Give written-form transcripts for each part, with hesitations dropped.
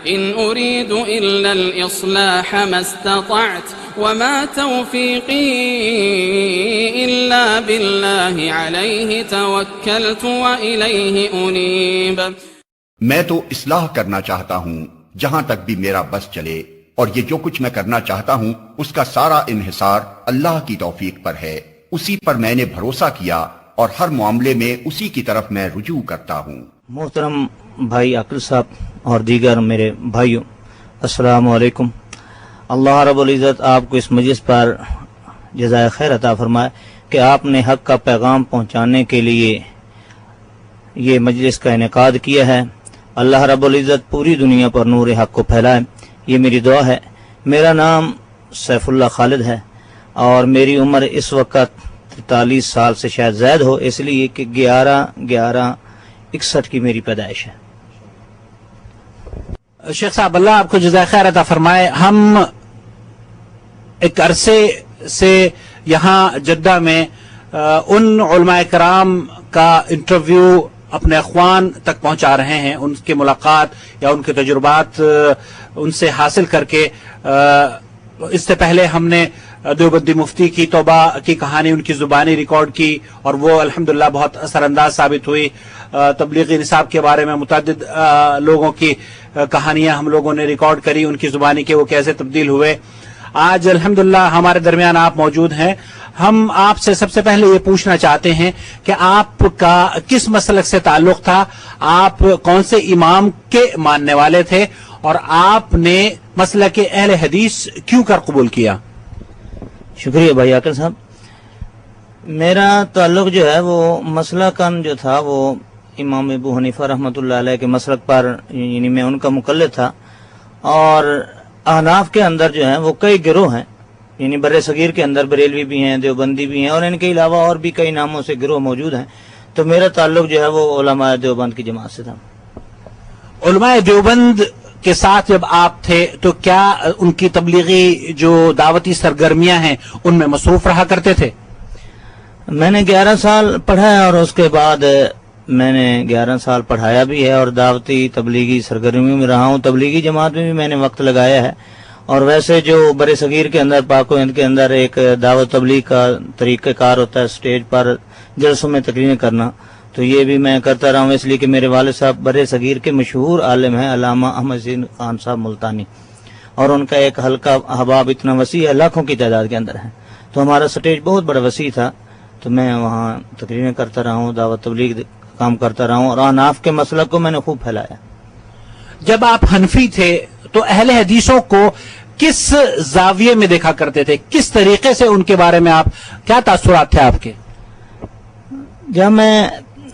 إن أريد إلا الإصلاح ما استطعت وما توفيقي إلا بالله عليه توكلت وإليه أنيب. میں تو اصلاح کرنا چاہتا ہوں جہاں تک بھی میرا بس چلے، اور یہ جو کچھ میں کرنا چاہتا ہوں اس کا سارا انحصار اللہ کی توفیق پر ہے. اسی پر میں نے بھروسہ کیا اور ہر معاملے میں اسی کی طرف میں رجوع کرتا ہوں. محترم بھائی عاقل صاحب اور دیگر میرے بھائیوں، السلام علیکم. اللہ رب العزت آپ کو اس مجلس پر جزائے خیر عطا فرمائے کہ آپ نے حق کا پیغام پہنچانے کے لیے یہ مجلس کا انعقاد کیا ہے. اللہ رب العزت پوری دنیا پر نور حق کو پھیلائے، یہ میری دعا ہے. میرا نام سیف اللہ خالد ہے اور میری عمر اس وقت 43 سال سے شاید زائد ہو، اس لیے کہ 11/11/61 کی میری پیدائش ہے. شیخ صاحب اللہ آپ کو جزائے خیر عطا فرمائے. ہم ایک عرصے سے یہاں جدہ میں ان علماء کرام کا انٹرویو اپنے اخوان تک پہنچا رہے ہیں، ان کی ملاقات یا ان کے تجربات ان سے حاصل کر کے. اس سے پہلے ہم نے دیوبندی مفتی کی توبہ کی کہانی ان کی زبانی ریکارڈ کی اور وہ الحمدللہ بہت اثر انداز ثابت ہوئی. تبلیغی نصاب کے بارے میں متعدد لوگوں کی کہانیاں ہم لوگوں نے ریکارڈ کری ان کی زبانی کے، وہ کیسے تبدیل ہوئے. آج الحمدللہ ہمارے درمیان آپ موجود ہیں. ہم آپ سے سب سے پہلے یہ پوچھنا چاہتے ہیں کہ آپ کا کس مسلک سے تعلق تھا، آپ کون سے امام کے ماننے والے تھے اور آپ نے مسلک اہل حدیث کیوں کر قبول کیا؟ شکریہ بھائی عاقل صاحب. میرا تعلق جو ہے وہ مسلکاً جو تھا وہ امام ابو حنیفہ رحمۃ اللہ علیہ کے مسلک پر، یعنی میں ان کا مقلد تھا. اور احناف کے اندر جو ہیں وہ کئی گروہ ہیں، یعنی بر صغیر کے اندر بریلوی بھی ہیں، دیوبندی بھی ہیں، اور ان کے علاوہ اور بھی کئی ناموں سے گروہ موجود ہیں. تو میرا تعلق جو ہے وہ علماء دیوبند کی جماعت سے تھا. علماء دیوبند کے ساتھ جب آپ تھے تو کیا ان کی تبلیغی جو دعوتی سرگرمیاں ہیں ان میں مصروف رہا کرتے تھے؟ میں نے 11 سال پڑھا ہے اور اس کے بعد میں نے 11 سال پڑھایا بھی ہے اور دعوتی تبلیغی سرگرمیوں میں رہا ہوں. تبلیغی جماعت میں بھی میں نے وقت لگایا ہے. اور ویسے جو بر صغیر کے اندر پاک و ہند کے اندر ایک دعوت تبلیغ کا طریقہ کار ہوتا ہے اسٹیج پر جلسوں میں تقریریں کرنا، تو یہ بھی میں کرتا رہا ہوں، اس لیے کہ میرے والد صاحب بر صغیر کے مشہور عالم ہیں علامہ احمد حسین خان صاحب ملتانی، اور ان کا ایک حلقہ احباب اتنا وسیع ہے، لاکھوں کی تعداد کے اندر ہے. تو ہمارا سٹیج بہت بڑا وسیع تھا، تو میں وہاں تقریریں کرتا رہا ہوں، دعوت تبلیغ کام کرتا رہا ہوں، اور احناف کے مسلک کو میں نے خوب پھیلایا. جب آپ حنفی تھے تو اہل حدیثوں کو کس زاویے میں دیکھا کرتے تھے، کس طریقے سے ان کے بارے میں آپ کیا تاثرات تھے آپ کے؟ جب میں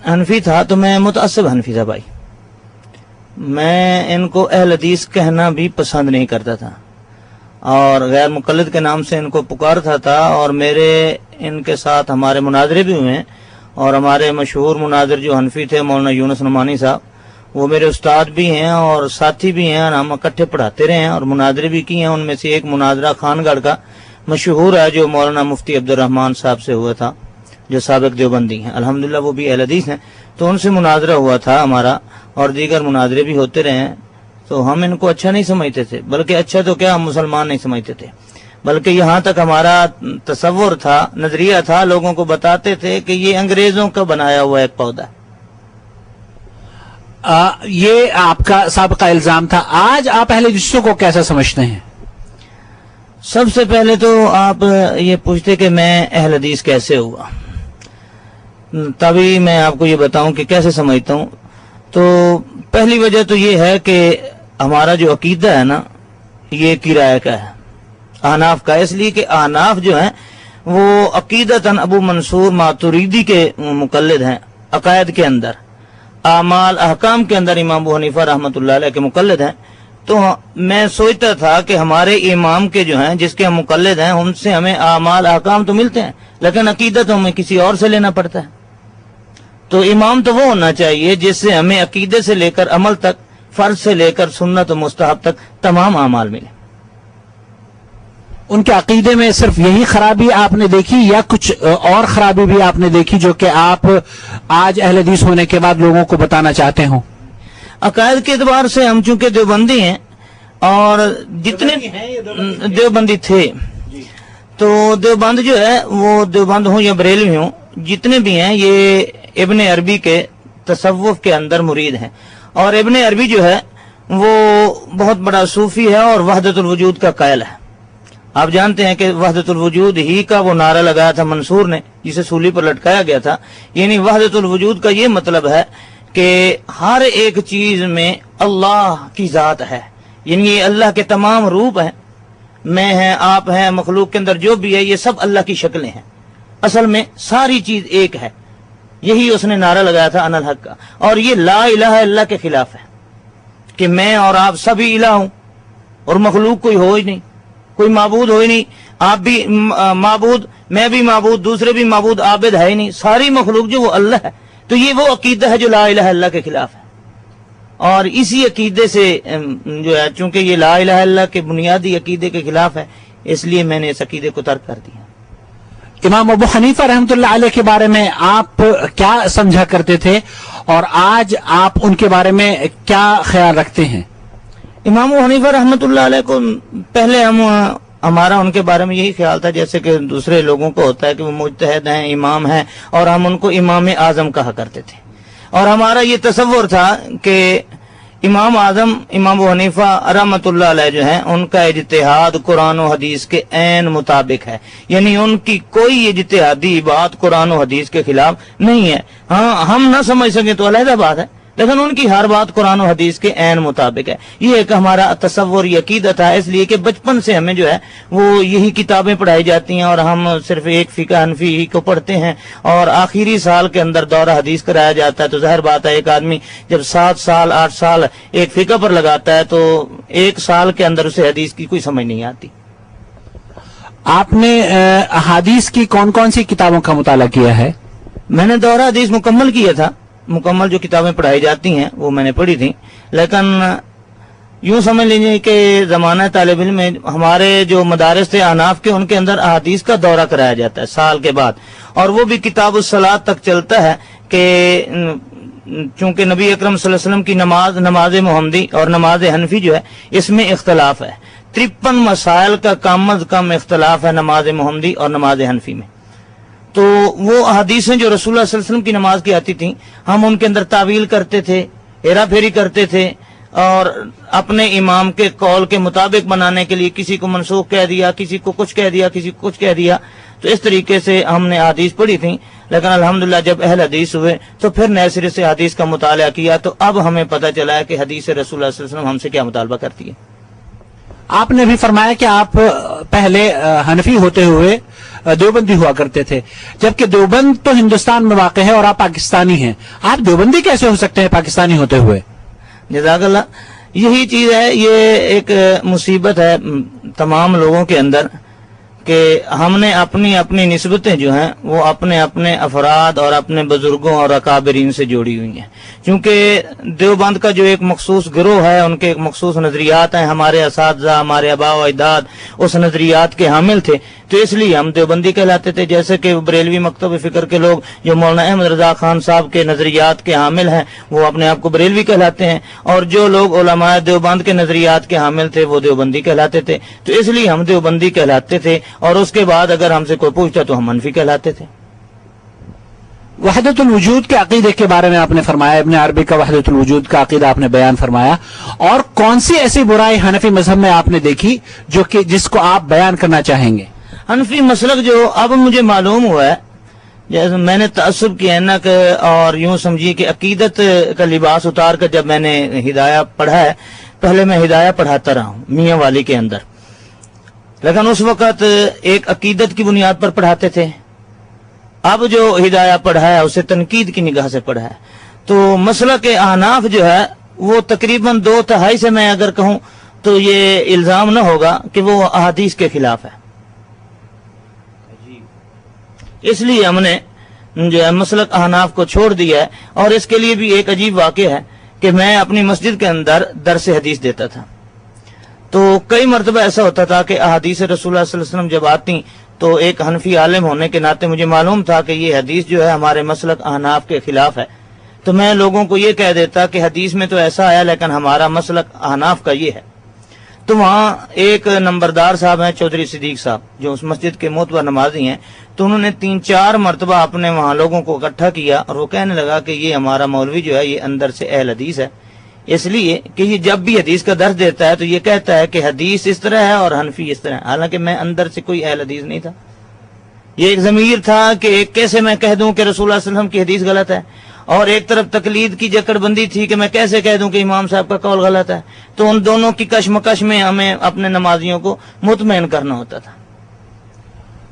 حنفی تھا تو میں متعصب حنفی تھا بھائی. میں ان کو اہل حدیث کہنا بھی پسند نہیں کرتا تھا اور غیر مقلد کے نام سے ان کو پکارتا تھا. اور میرے ان کے ساتھ ہمارے مناظرے بھی ہوئے ہیں، اور ہمارے مشہور مناظر جو حنفی تھے مولانا یونس نعمانی صاحب، وہ میرے استاد بھی ہیں اور ساتھی بھی ہیں، ہم اکٹھے پڑھاتے رہے ہیں اور مناظرے بھی کی ہیں. ان میں سے ایک مناظرہ خان گڑھ کا مشہور ہے جو مولانا مفتی عبد الرحمان صاحب سے ہوا تھا، جو سابق دیوبندی ہیں، الحمدللہ وہ بھی اہل حدیث ہیں. تو ان سے مناظرہ ہوا تھا ہمارا، اور دیگر مناظرے بھی ہوتے رہے ہیں. تو ہم ان کو اچھا نہیں سمجھتے تھے، بلکہ اچھا تو کیا ہم مسلمان نہیں سمجھتے تھے، بلکہ یہاں تک ہمارا تصور تھا، نظریہ تھا، لوگوں کو بتاتے تھے کہ یہ انگریزوں کا بنایا ہوا ایک پودا ہے. یہ آپ کا سابقہ الزام تھا. آج آپ اہل حدیثوں کو کیسا سمجھتے ہیں؟ سب سے پہلے تو آپ یہ پوچھتے کہ میں اہل حدیث کیسے ہوا، تبھی میں آپ کو یہ بتاؤں کہ کیسے سمجھتا ہوں. تو پہلی وجہ تو یہ ہے کہ ہمارا جو عقیدہ ہے نا یہ کرایہ کا ہے، احناف کا. اس لیے کہ احناف جو ہیں وہ عقیدتاً ابو منصور ماتریدی کے مقلد ہیں، عقائد کے اندر، اعمال احکام کے اندر امام ابو حنیفہ رحمۃ اللہ علیہ کے مقلد ہیں. تو میں سوچتا تھا کہ ہمارے امام کے جو ہیں جس کے ہم مقلد ہیں ان سے ہمیں اعمال احکام تو ملتے ہیں، لیکن عقیدہ تو ہمیں کسی اور سے لینا پڑتا ہے. تو امام تو وہ ہونا چاہیے جس سے ہمیں عقیدے سے لے کر عمل تک، فرض سے لے کر سنت و مستحب تک تمام اعمال ملے. ان کے عقیدے میں صرف یہی خرابی آپ نے دیکھی یا کچھ اور خرابی بھی آپ نے دیکھی جو کہ آپ آج اہل حدیث ہونے کے بعد لوگوں کو بتانا چاہتے ہوں؟ عقائد کے اعتبار سے ہم چونکہ دیوبندی ہیں اور جتنے دیوبندی تھے تو دیوبند جو ہے وہ دیوبند ہوں یا بریلوی ہوں جتنے بھی ہیں یہ ابن عربی کے تصوف کے اندر مرید ہیں. اور ابن عربی جو ہے وہ بہت بڑا صوفی ہے اور وحدت الوجود کا قائل ہے. آپ جانتے ہیں کہ وحدت الوجود ہی کا وہ نعرہ لگایا تھا منصور نے جسے سولی پر لٹکایا گیا تھا. یعنی وحدت الوجود کا یہ مطلب ہے کہ ہر ایک چیز میں اللہ کی ذات ہے. یعنی یہ اللہ کے تمام روپ ہیں, میں ہیں, آپ ہیں, مخلوق کے اندر جو بھی ہے یہ سب اللہ کی شکلیں ہیں. اصل میں ساری چیز ایک ہے. یہی اس نے نعرہ لگایا تھا ان الحق کا. اور یہ لا الہ الا اللہ کے خلاف ہے کہ میں اور آپ سبھی الہ ہوں اور مخلوق کوئی ہو ہی نہیں, کوئی معبود ہو ہی نہیں. آپ بھی معبود, میں بھی معبود, دوسرے بھی معبود, عابد ہے ہی نہیں. ساری مخلوق جو وہ اللہ ہے. تو یہ وہ عقیدہ ہے جو لا الہ الا اللہ کے خلاف ہے. اور اسی عقیدے سے جو ہے چونکہ یہ لا الہ الا اللہ کے بنیادی عقیدے کے خلاف ہے اس لیے میں نے اس عقیدے کو ترک کر دیا. امام ابو حنیفہ رحمۃ اللہ علیہ کے بارے میں آپ کیا سمجھا کرتے تھے اور آج آپ ان کے بارے میں کیا خیال رکھتے ہیں؟ امام ابو حنیفہ رحمۃ اللہ علیہ کو پہلے ہمارا ان کے بارے میں یہی خیال تھا جیسے کہ دوسرے لوگوں کو ہوتا ہے کہ وہ مجتہد ہیں, امام ہیں, اور ہم ان کو امام اعظم کہا کرتے تھے. اور ہمارا یہ تصور تھا کہ امام اعظم امام ابو حنیفہ رحمۃ اللہ علیہ جو ہیں ان کا اجتہاد قرآن و حدیث کے عین مطابق ہے. یعنی ان کی کوئی اجتہادی بات قرآن و حدیث کے خلاف نہیں ہے. ہاں ہم نہ سمجھ سکیں تو علیحدہ بات ہے, لیکن ان کی ہر بات قرآن و حدیث کے عین مطابق ہے. یہ ایک ہمارا تصور یہ عقیدہ تھا, اس لیے کہ بچپن سے ہمیں جو ہے وہ یہی کتابیں پڑھائی جاتی ہیں اور ہم صرف ایک فقہ حنفی ہی کو پڑھتے ہیں اور آخری سال کے اندر دورہ حدیث کرایا جاتا ہے. تو ظاہر بات ہے ایک آدمی جب 7 سال 8 سال ایک فقہ پر لگاتا ہے تو ایک سال کے اندر اسے حدیث کی کوئی سمجھ نہیں آتی. آپ نے احادیث کی کون کون سی کتابوں کا مطالعہ کیا ہے؟ میں نے دورہ حدیث مکمل کیا تھا. مکمل جو کتابیں پڑھائی جاتی ہیں وہ میں نے پڑھی تھیں, لیکن یوں سمجھ لیجیے کہ زمانہ طالب علم میں ہمارے جو مدارس تھے احناف کے ان کے اندر احادیث کا دورہ کرایا جاتا ہے سال کے بعد, اور وہ بھی کتاب الصلاۃ تک چلتا ہے کہ چونکہ نبی اکرم صلی اللہ علیہ وسلم کی نماز محمدی اور نماز حنفی جو ہے اس میں اختلاف ہے. 53 مسائل کا کم از کم اختلاف ہے نماز محمدی اور نماز حنفی میں. تو وہ احادیثیں جو رسول اللہ صلی اللہ علیہ وسلم کی نماز کی آتی تھیں ہم ان کے اندر تعویل کرتے تھے, ہیرا پھیری کرتے تھے, اور اپنے امام کے قول کے مطابق بنانے کے لیے کسی کو منسوخ کہہ دیا, کسی کو کچھ کہہ دیا, کسی کو کچھ کہہ دیا. تو اس طریقے سے ہم نے حدیث پڑھی تھی. لیکن الحمدللہ جب اہل حدیث ہوئے تو پھر نئے سرے سے حدیث کا مطالعہ کیا تو اب ہمیں پتہ چلا ہے کہ حدیث رسول اللہ صلی اللہ علیہ وسلم ہم سے کیا مطالبہ کرتی ہے. آپ نے بھی فرمایا کہ آپ پہلے حنفی ہوتے ہوئے دیوبندی ہوا کرتے تھے, جبکہ دیوبند تو ہندوستان میں واقع ہے اور آپ پاکستانی ہیں. آپ دیوبندی کیسے ہو سکتے ہیں پاکستانی ہوتے ہوئے؟ جزاک اللہ. یہی چیز ہے, یہ ایک مصیبت ہے تمام لوگوں کے اندر کہ ہم نے اپنی اپنی نسبتیں جو ہیں وہ اپنے اپنے افراد اور اپنے بزرگوں اور اکابرین سے جوڑی ہوئی ہیں. چونکہ دیوبند کا جو ایک مخصوص گروہ ہے ان کے ایک مخصوص نظریات ہیں, ہمارے اساتذہ ہمارے آباء و اجداد اس نظریات کے حامل تھے تو اس لیے ہم دیوبندی کہلاتے تھے. جیسے کہ بریلوی مکتب فکر کے لوگ جو مولانا احمد رضا خان صاحب کے نظریات کے حامل ہیں وہ اپنے آپ کو بریلوی کہلاتے ہیں, اور جو لوگ علماء دیوبند کے نظریات کے حامل تھے وہ دیوبندی کہلاتے تھے. تو اس لیے ہم دیوبندی کہلاتے تھے, اور اس کے بعد اگر ہم سے کوئی پوچھتا تو ہم حنفی کہلاتے تھے. وحدت الوجود کے عقیدے کے بارے میں آپ نے فرمایا, ابن عربی کا وحدت الوجود کا عقیدہ آپ نے بیان فرمایا, اور کون سی ایسی برائی حنفی مذہب میں آپ نے دیکھی جو کہ جس کو آپ بیان کرنا چاہیں گے؟ حنفی مسلک جو اب مجھے معلوم ہوا ہے, جیسے میں نے تعصب کی اینک اور یوں سمجھیے کہ عقیدت کا لباس اتار کر جب میں نے ہدایہ پڑھا ہے, پہلے میں ہدایہ پڑھاتا رہا ہوں میاں والی کے اندر, لیکن اس وقت ایک عقیدت کی بنیاد پر پڑھاتے تھے. اب جو ہدایہ پڑھا ہے اسے تنقید کی نگاہ سے پڑھا ہے. تو مسلک احناف جو ہے وہ تقریباً 2/3 سے میں اگر کہوں تو یہ الزام نہ ہوگا کہ وہ احادیث کے خلاف ہے. اس لیے ہم نے جو ہے مسلک احناف کو چھوڑ دیا ہے. اور اس کے لیے بھی ایک عجیب واقعہ ہے کہ میں اپنی مسجد کے اندر درس حدیث دیتا تھا, تو کئی مرتبہ ایسا ہوتا تھا کہ احادیث رسول اللہ صلی اللہ علیہ وسلم جب آتی تو ایک حنفی عالم ہونے کے ناطے مجھے معلوم تھا کہ یہ حدیث جو ہے ہمارے مسلک احناف کے خلاف ہے. تو میں لوگوں کو یہ کہہ دیتا کہ حدیث میں تو ایسا آیا لیکن ہمارا مسلک احناف کا یہ ہے، تو وہاں ایک نمبردار صاحب ہیں چودھری صدیق صاحب جو اس مسجد کے معتبر نمازی ہیں، تو انہوں نے 3-4 مرتبہ اپنے وہاں لوگوں کو اکٹھا کیا اور وہ کہنے لگا کہ یہ ہمارا مولوی جو ہے یہ اندر سے اہل حدیث ہے، اس لیے کہ یہ جب بھی حدیث کا درس دیتا ہے تو یہ کہتا ہے کہ حدیث اس طرح ہے اور حنفی اس طرح ہے، حالانکہ میں اندر سے کوئی اہل حدیث نہیں تھا۔ یہ ایک ضمیر تھا کہ کیسے میں کہہ دوں کہ رسول اللہ صلی اللہ علیہ وسلم کی حدیث غلط ہے، اور ایک طرف تقلید کی جکڑ بندی تھی کہ میں کیسے کہہ دوں کہ امام صاحب کا قول غلط ہے۔ تو ان دونوں کی کشمکش میں ہمیں اپنے نمازیوں کو مطمئن کرنا ہوتا تھا۔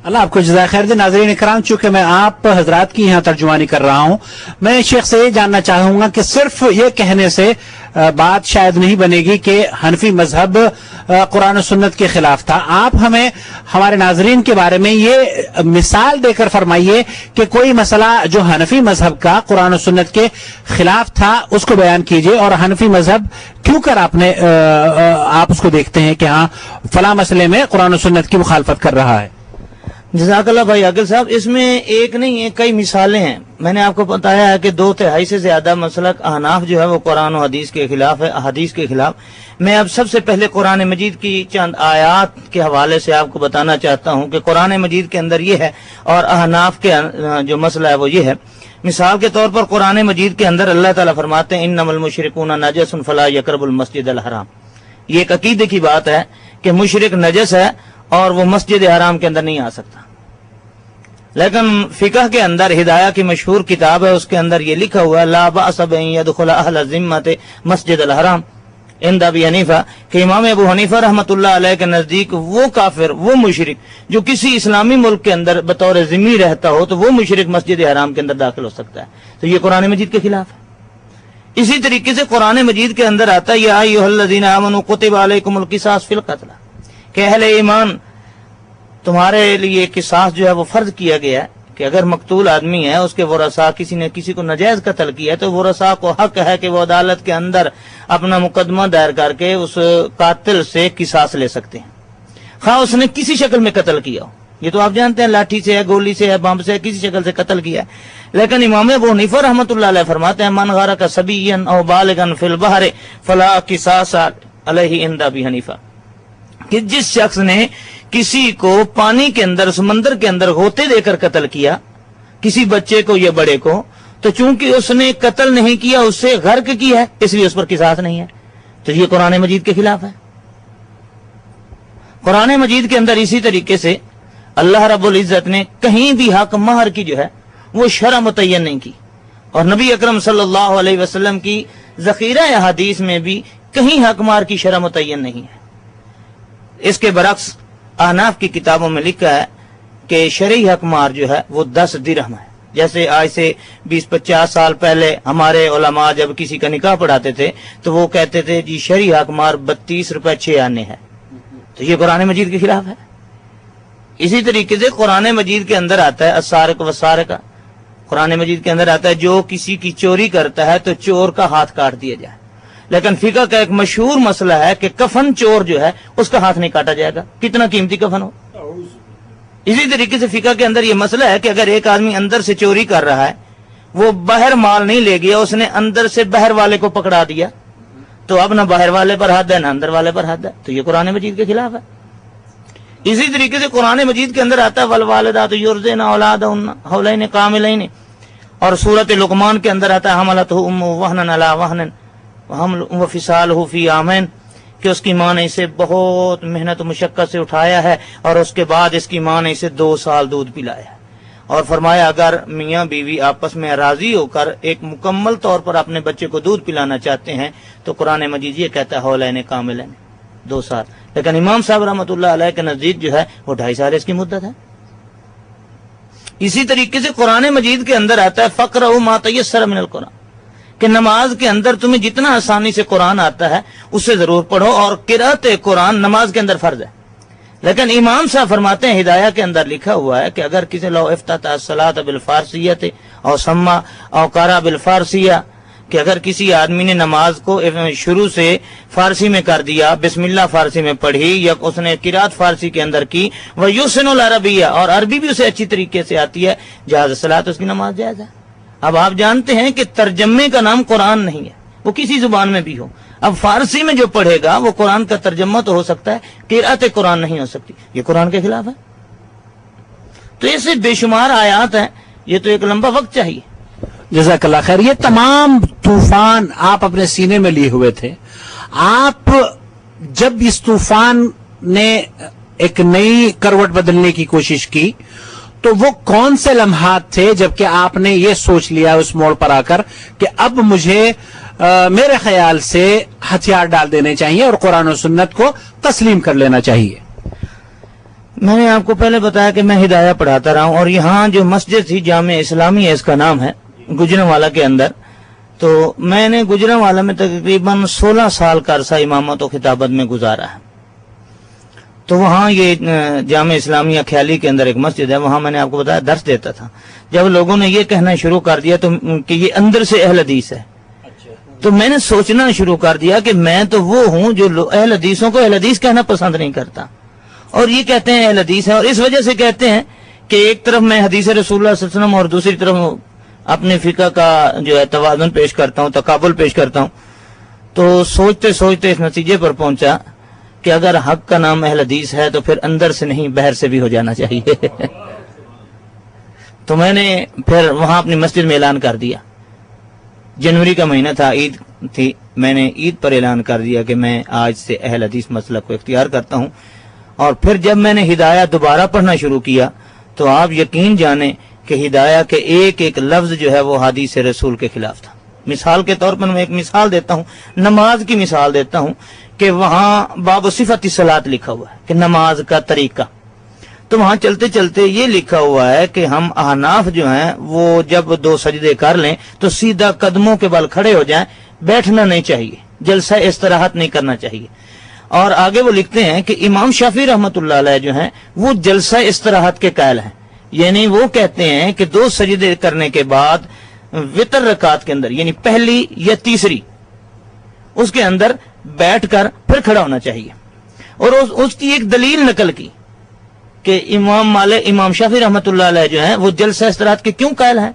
اللہ آپ کو جزائے خیر دے۔ ناظرین اکرام، چونکہ میں آپ حضرات کی یہاں ترجمانی کر رہا ہوں، میں شیخ سے یہ جاننا چاہوں گا کہ صرف یہ کہنے سے بات شاید نہیں بنے گی کہ حنفی مذہب قرآن و سنت کے خلاف تھا، آپ ہمیں ہمارے ناظرین کے بارے میں یہ مثال دے کر فرمائیے کہ کوئی مسئلہ جو حنفی مذہب کا قرآن و سنت کے خلاف تھا اس کو بیان کیجئے، اور حنفی مذہب کیوں کر آپ اس کو دیکھتے ہیں کہ ہاں فلاں مسئلے میں قرآن و سنت کی مخالفت کر رہا ہے۔ جزاک اللہ بھائی عاقل صاحب، اس میں ایک نہیں ہے، کئی مثالیں ہیں۔ میں نے آپ کو بتایا ہے کہ 2/3 سے زیادہ مسلک احناف جو ہے وہ قرآن و حدیث کے خلاف ہے، احادیث کے خلاف۔ میں اب سب سے پہلے قرآن مجید کی چند آیات کے حوالے سے آپ کو بتانا چاہتا ہوں کہ قرآن مجید کے اندر یہ ہے اور احناف کے جو مسئلہ ہے وہ یہ ہے۔ مثال کے طور پر قرآن مجید کے اندر اللہ تعالیٰ فرماتے ہیں انما المشرکون نجس فلا یقربوا المسجد الحرام۔ یہ ایک عقیدے کی بات ہے کہ مشرک نجس ہے اور وہ مسجد حرام کے اندر نہیں آ سکتا، لیکن فقہ کے اندر ہدایہ کی مشہور کتاب ہے، اس کے اندر یہ لکھا ہوا ہے لا بأس بأن يدخل اہل الذمۃ مسجد الحرام عند ابی حنیفہ، کہ امام ابو حنیفہ رحمۃ اللہ علیہ کے نزدیک وہ کافر، وہ مشرک جو کسی اسلامی ملک کے اندر بطور ذمہ رہتا ہو تو وہ مشرک مسجد حرام کے اندر داخل ہو سکتا ہے، تو یہ قرآن مجید کے خلاف ہے۔ اسی طریقے سے قرآن مجید کے اندر آتا ہے یا ایھا الذین آمنوا کتب علیکم القصاص فی القتل، کہ اہل ایمان تمہارے لیے قصاص جو ہے وہ فرض کیا گیا ہے کہ اگر مقتول آدمی ہے، اس کے ورثاء کسی نے کسی کو ناجائز قتل کیا ہے تو ورثاء کو حق ہے کہ وہ عدالت کے اندر اپنا مقدمہ دائر کر کے اس قاتل سے قصاص لے سکتے ہیں، خواہ اس نے کسی شکل میں قتل کیا ہو۔ یہ تو آپ جانتے ہیں لاٹھی سے ہے، گولی سے ہے، بم سے ہے، کسی شکل سے قتل کیا ہے۔ لیکن امام ابو حنیفہ رحمۃ اللہ علیہ فرماتے ہیں من غرق صبیا او بالغا فی البحر فلا قصاص علیہ عند ابی حنیفہ، کہ جس شخص نے کسی کو پانی کے اندر، سمندر کے اندر غوطے دے کر قتل کیا، کسی بچے کو یا بڑے کو، تو چونکہ اس نے قتل نہیں کیا، اس سے غرق کیا ہے، اس لیے اس پر قصاص نہیں ہے، تو یہ قرآن مجید کے خلاف ہے۔ قرآن مجید کے اندر اسی طریقے سے اللہ رب العزت نے کہیں بھی حق مہر کی جو ہے وہ شرع متعین نہیں کی، اور نبی اکرم صلی اللہ علیہ وسلم کی ذخیرہ احادیث میں بھی کہیں حق مہر کی شرع متعین نہیں ہے۔ اس کے برعکس احناف کی کتابوں میں لکھا ہے کہ شرعی حق مہر جو ہے وہ 10 درہم ہے۔ جیسے آج سے 20-50 سال پہلے ہمارے علماء جب کسی کا نکاح پڑھاتے تھے تو وہ کہتے تھے جی شرعی حق مہر 32 روپے 6 آنے ہے، تو یہ قرآن مجید کے خلاف ہے۔ اسی طریقے سے قرآن مجید کے اندر آتا ہے السارق والسارقہ، قرآن مجید کے اندر آتا ہے جو کسی کی چوری کرتا ہے تو چور کا ہاتھ کاٹ دیا جائے، لیکن فقہ کا ایک مشہور مسئلہ ہے کہ کفن چور جو ہے اس کا ہاتھ نہیں کاٹا جائے گا، کتنا قیمتی کفن ہو۔ اسی طریقے سے فقہ کے اندر یہ مسئلہ ہے کہ اگر ایک آدمی اندر سے چوری کر رہا ہے، وہ باہر مال نہیں لے گیا، اس نے اندر سے باہر والے کو پکڑا دیا، تو اب نہ باہر والے پر حد ہے نہ اندر والے پر حد ہے، تو یہ قرآن مجید کے خلاف ہے۔ اسی طریقے سے قرآن مجید کے اندر آتا ہے والوالدات یرضعن اولادہن حولین کاملین، اور سورۃ لقمان کے اندر آتا ہے حملتہ امہ وہنا علی وہن وفصالہ فی عامین، کہ اس کی ماں نے اسے بہت محنت و مشقت سے اٹھایا ہے اور اس کے بعد اس کی ماں نے اسے 2 سال دودھ پلایا ہے، اور فرمایا اگر میاں بیوی آپس میں راضی ہو کر ایک مکمل طور پر اپنے بچے کو دودھ پلانا چاہتے ہیں تو قرآن مجید یہ کہتا ہے حولین کاملین 2 سال، لیکن امام صاحب رحمۃ اللہ علیہ کے نزدیک جو ہے وہ 2.5 سال اس کی مدت ہے۔ اسی طریقے سے قرآن مجید کے اندر آتا ہے فقرؤ ما تیسر من القرآن، کہ نماز کے اندر تمہیں جتنا آسانی سے قرآن آتا ہے اسے ضرور پڑھو، اور قرأت قرآن نماز کے اندر فرض ہے۔ لیکن امام صاحب فرماتے ہیں ہدایہ کے اندر لکھا ہوا ہے کہ اگر کسی لو افتتح الصلاۃ بالفارسیۃ او سما او قرأ بالفارسیہ، کہ اگر کسی آدمی نے نماز کو شروع سے فارسی میں کر دیا، بسم اللہ فارسی میں پڑھی، یا اس نے قرأت فارسی کے اندر کی، ویحسن العربیہ، اور عربی بھی اسے اچھی طریقے سے آتی ہے، جاز الصلاۃ، اس کی نماز جائز ہے۔ اب آپ جانتے ہیں کہ ترجمے کا نام قرآن نہیں ہے، وہ کسی زبان میں بھی ہو. اب فارسی میں جو پڑھے گا وہ قرآن کا ترجمہ تو ہو سکتا ہے، قرأت قرآن نہیں ہو سکتی. یہ قرآن کے خلاف ہے. تو ایسے بے شمار آیات ہیں، یہ تو ایک لمبا وقت چاہیے. جزاک اللہ خیر. یہ تمام طوفان آپ اپنے سینے میں لیے ہوئے تھے. آپ جب اس طوفان نے ایک نئی کروٹ بدلنے کی کوشش کی تو وہ کون سے لمحات تھے جبکہ آپ نے یہ سوچ لیا اس موڑ پر آ کر کہ اب مجھے میرے خیال سے ہتھیار ڈال دینے چاہیے اور قرآن و سنت کو تسلیم کر لینا چاہیے؟ میں نے آپ کو پہلے بتایا کہ میں ہدایہ پڑھاتا رہا ہوں، اور یہاں جو مسجد تھی جامع اسلامی ہے، اس کا نام ہے، گجرانوالہ کے اندر. تو میں نے گجرانوالہ میں تقریباً 16 سال کا عرصہ امامت و خطابت میں گزارا ہے. تو وہاں یہ جامع اسلامیہ خیالی کے اندر ایک مسجد ہے، وہاں میں نے آپ کو بتایا درس دیتا تھا. جب لوگوں نے یہ کہنا شروع کر دیا تو کہ یہ اندر سے اہل حدیث ہے، تو میں نے سوچنا شروع کر دیا کہ میں تو وہ ہوں جو اہل حدیثوں کو اہل حدیث کہنا پسند نہیں کرتا، اور یہ کہتے ہیں اہل حدیث ہے، اور اس وجہ سے کہتے ہیں کہ ایک طرف میں حدیث رسول اللہ صلی اللہ علیہ وسلم اور دوسری طرف اپنے فقہ کا جو ہے توازن پیش کرتا ہوں، تقابل پیش کرتا ہوں. تو سوچتے سوچتے اس نتیجے پر پہنچا کہ اگر حق کا نام اہل حدیث ہے تو پھر اندر سے نہیں باہر سے بھی ہو جانا چاہیے. تو میں نے پھر وہاں اپنی مسجد میں اعلان کر دیا. جنوری کا مہینہ تھا، عید تھی، میں نے عید پر اعلان کر دیا کہ میں آج سے اہل حدیث مسلک کو اختیار کرتا ہوں. اور پھر جب میں نے ہدایہ دوبارہ پڑھنا شروع کیا تو آپ یقین جانیں کہ ہدایہ کے ایک ایک لفظ جو ہے وہ حدیث رسول کے خلاف تھا. مثال کے طور پر میں ایک مثال دیتا ہوں، نماز کی مثال دیتا ہوں کہ وہاں باب صفت الصلاۃ لکھا ہوا ہے کہ نماز کا طریقہ. تو وہاں چلتے چلتے یہ لکھا ہوا ہے کہ ہم احناف جو ہیں وہ جب 2 سجدے کر لیں تو سیدھا قدموں کے بل کھڑے ہو جائیں، بیٹھنا نہیں چاہیے، جلسہ استراحت نہیں کرنا چاہیے. اور آگے وہ لکھتے ہیں کہ امام شافعی رحمۃ اللہ علیہ جو ہیں وہ جلسہ استراحت کے قائل ہیں، یعنی وہ کہتے ہیں کہ 2 سجدے کرنے کے بعد وتر رکعت کے اندر، یعنی پہلی یا تیسری، اس کے اندر بیٹھ کر پھر کھڑا ہونا چاہیے. اور اس کی ایک دلیل نقل کی کہ امام شافعی رحمۃ اللہ علیہ جو ہیں وہ جلسہ استراحت کے کیوں قائل ہیں،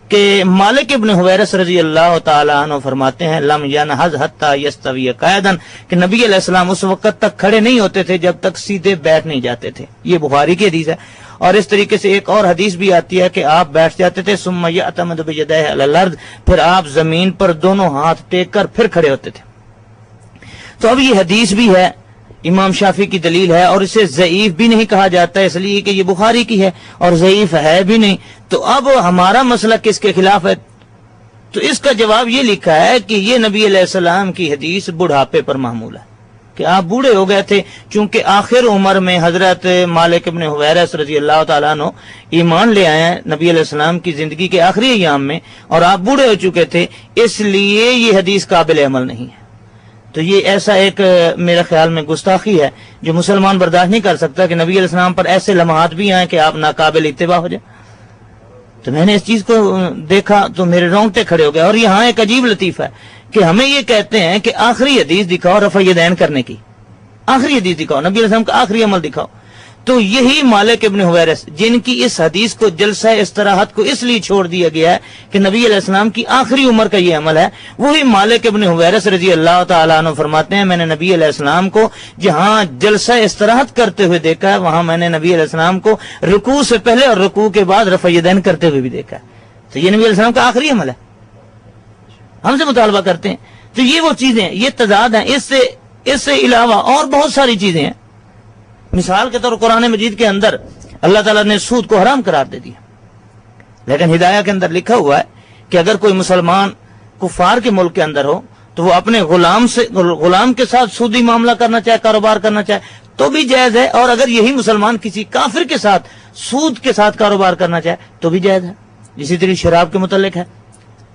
کہ مالک ابن حویرث رضی اللہ تعالیٰ عنہ فرماتے ہیں لم ینہض حتی یستوی قاعدا، کہ نبی علیہ السلام اس وقت تک کھڑے نہیں ہوتے تھے جب تک سیدھے بیٹھ نہیں جاتے تھے. یہ بخاری کی حدیث ہے. اور اس طریقے سے ایک اور حدیث بھی آتی ہے کہ آپ بیٹھ جاتے تھے ثم یعتمد بیدیہ علی الارض، پھر آپ زمین پر دونوں ہاتھ ٹیک کر پھر کھڑے ہوتے تھے. تو اب یہ حدیث بھی ہے، امام شافعی کی دلیل ہے، اور اسے ضعیف بھی نہیں کہا جاتا اس لیے کہ یہ بخاری کی ہے، اور ضعیف ہے بھی نہیں. تو اب ہمارا مسئلہ کس کے خلاف ہے؟ تو اس کا جواب یہ لکھا ہے کہ یہ نبی علیہ السلام کی حدیث بڑھاپے پر معمول ہے، کہ آپ بوڑھے ہو گئے تھے. چونکہ آخر عمر میں حضرت مالک ابن حویرث رضی اللہ تعالیٰ عنہ ایمان لے آئے ہیں نبی علیہ السلام کی زندگی کے آخری ایام میں، اور آپ بوڑھے ہو چکے تھے، اس لیے یہ حدیث قابل عمل نہیں ہے. تو یہ ایسا ایک میرے خیال میں گستاخی ہے جو مسلمان برداشت نہیں کر سکتا کہ نبی علیہ السلام پر ایسے لمحات بھی آئیں کہ آپ ناقابل اتباع ہو جائیں. تو میں نے اس چیز کو دیکھا تو میرے رونگٹے کھڑے ہو گئے. اور یہاں ایک عجیب لطیفہ ہے کہ ہمیں یہ کہتے ہیں کہ آخری حدیث دکھاؤ رفع یدین کرنے کی، آخری حدیث دکھاؤ، نبی علیہ السلام کا آخری عمل دکھاؤ. تو یہی مالک ابن حویرث جن کی اس حدیث کو جلسہ استراحت کو اس لیے چھوڑ دیا گیا ہے کہ نبی علیہ السلام کی آخری عمر کا یہ عمل ہے، وہی مالک ابن حویرث رضی اللہ تعالیٰ عنہ فرماتے ہیں میں نے نبی علیہ السلام کو جہاں جلسہ استراحت کرتے ہوئے دیکھا ہے وہاں میں نے نبی علیہ السلام کو رکوع سے پہلے اور رکوع کے بعد رفع یدین کرتے ہوئے بھی دیکھا ہے. تو یہ نبی علیہ السلام کا آخری عمل ہے، ہم سے مطالبہ کرتے ہیں. تو یہ وہ چیزیں، یہ تضاد ہیں. اس سے علاوہ اور بہت ساری چیزیں ہیں. مثال کے طور قرآن مجید کے اندر اللہ تعالیٰ نے سود کو حرام قرار دے دیا، لیکن ہدایہ کے اندر لکھا ہوا ہے کہ اگر کوئی مسلمان کفار کے ملک کے اندر ہو تو وہ اپنے غلام کے ساتھ سودی معاملہ کرنا چاہے، کاروبار کرنا چاہے تو بھی جائز ہے، اور اگر یہی مسلمان کسی کافر کے ساتھ سود کے ساتھ کاروبار کرنا چاہے تو بھی جائز ہے. اسی طرح شراب کے متعلق ہے،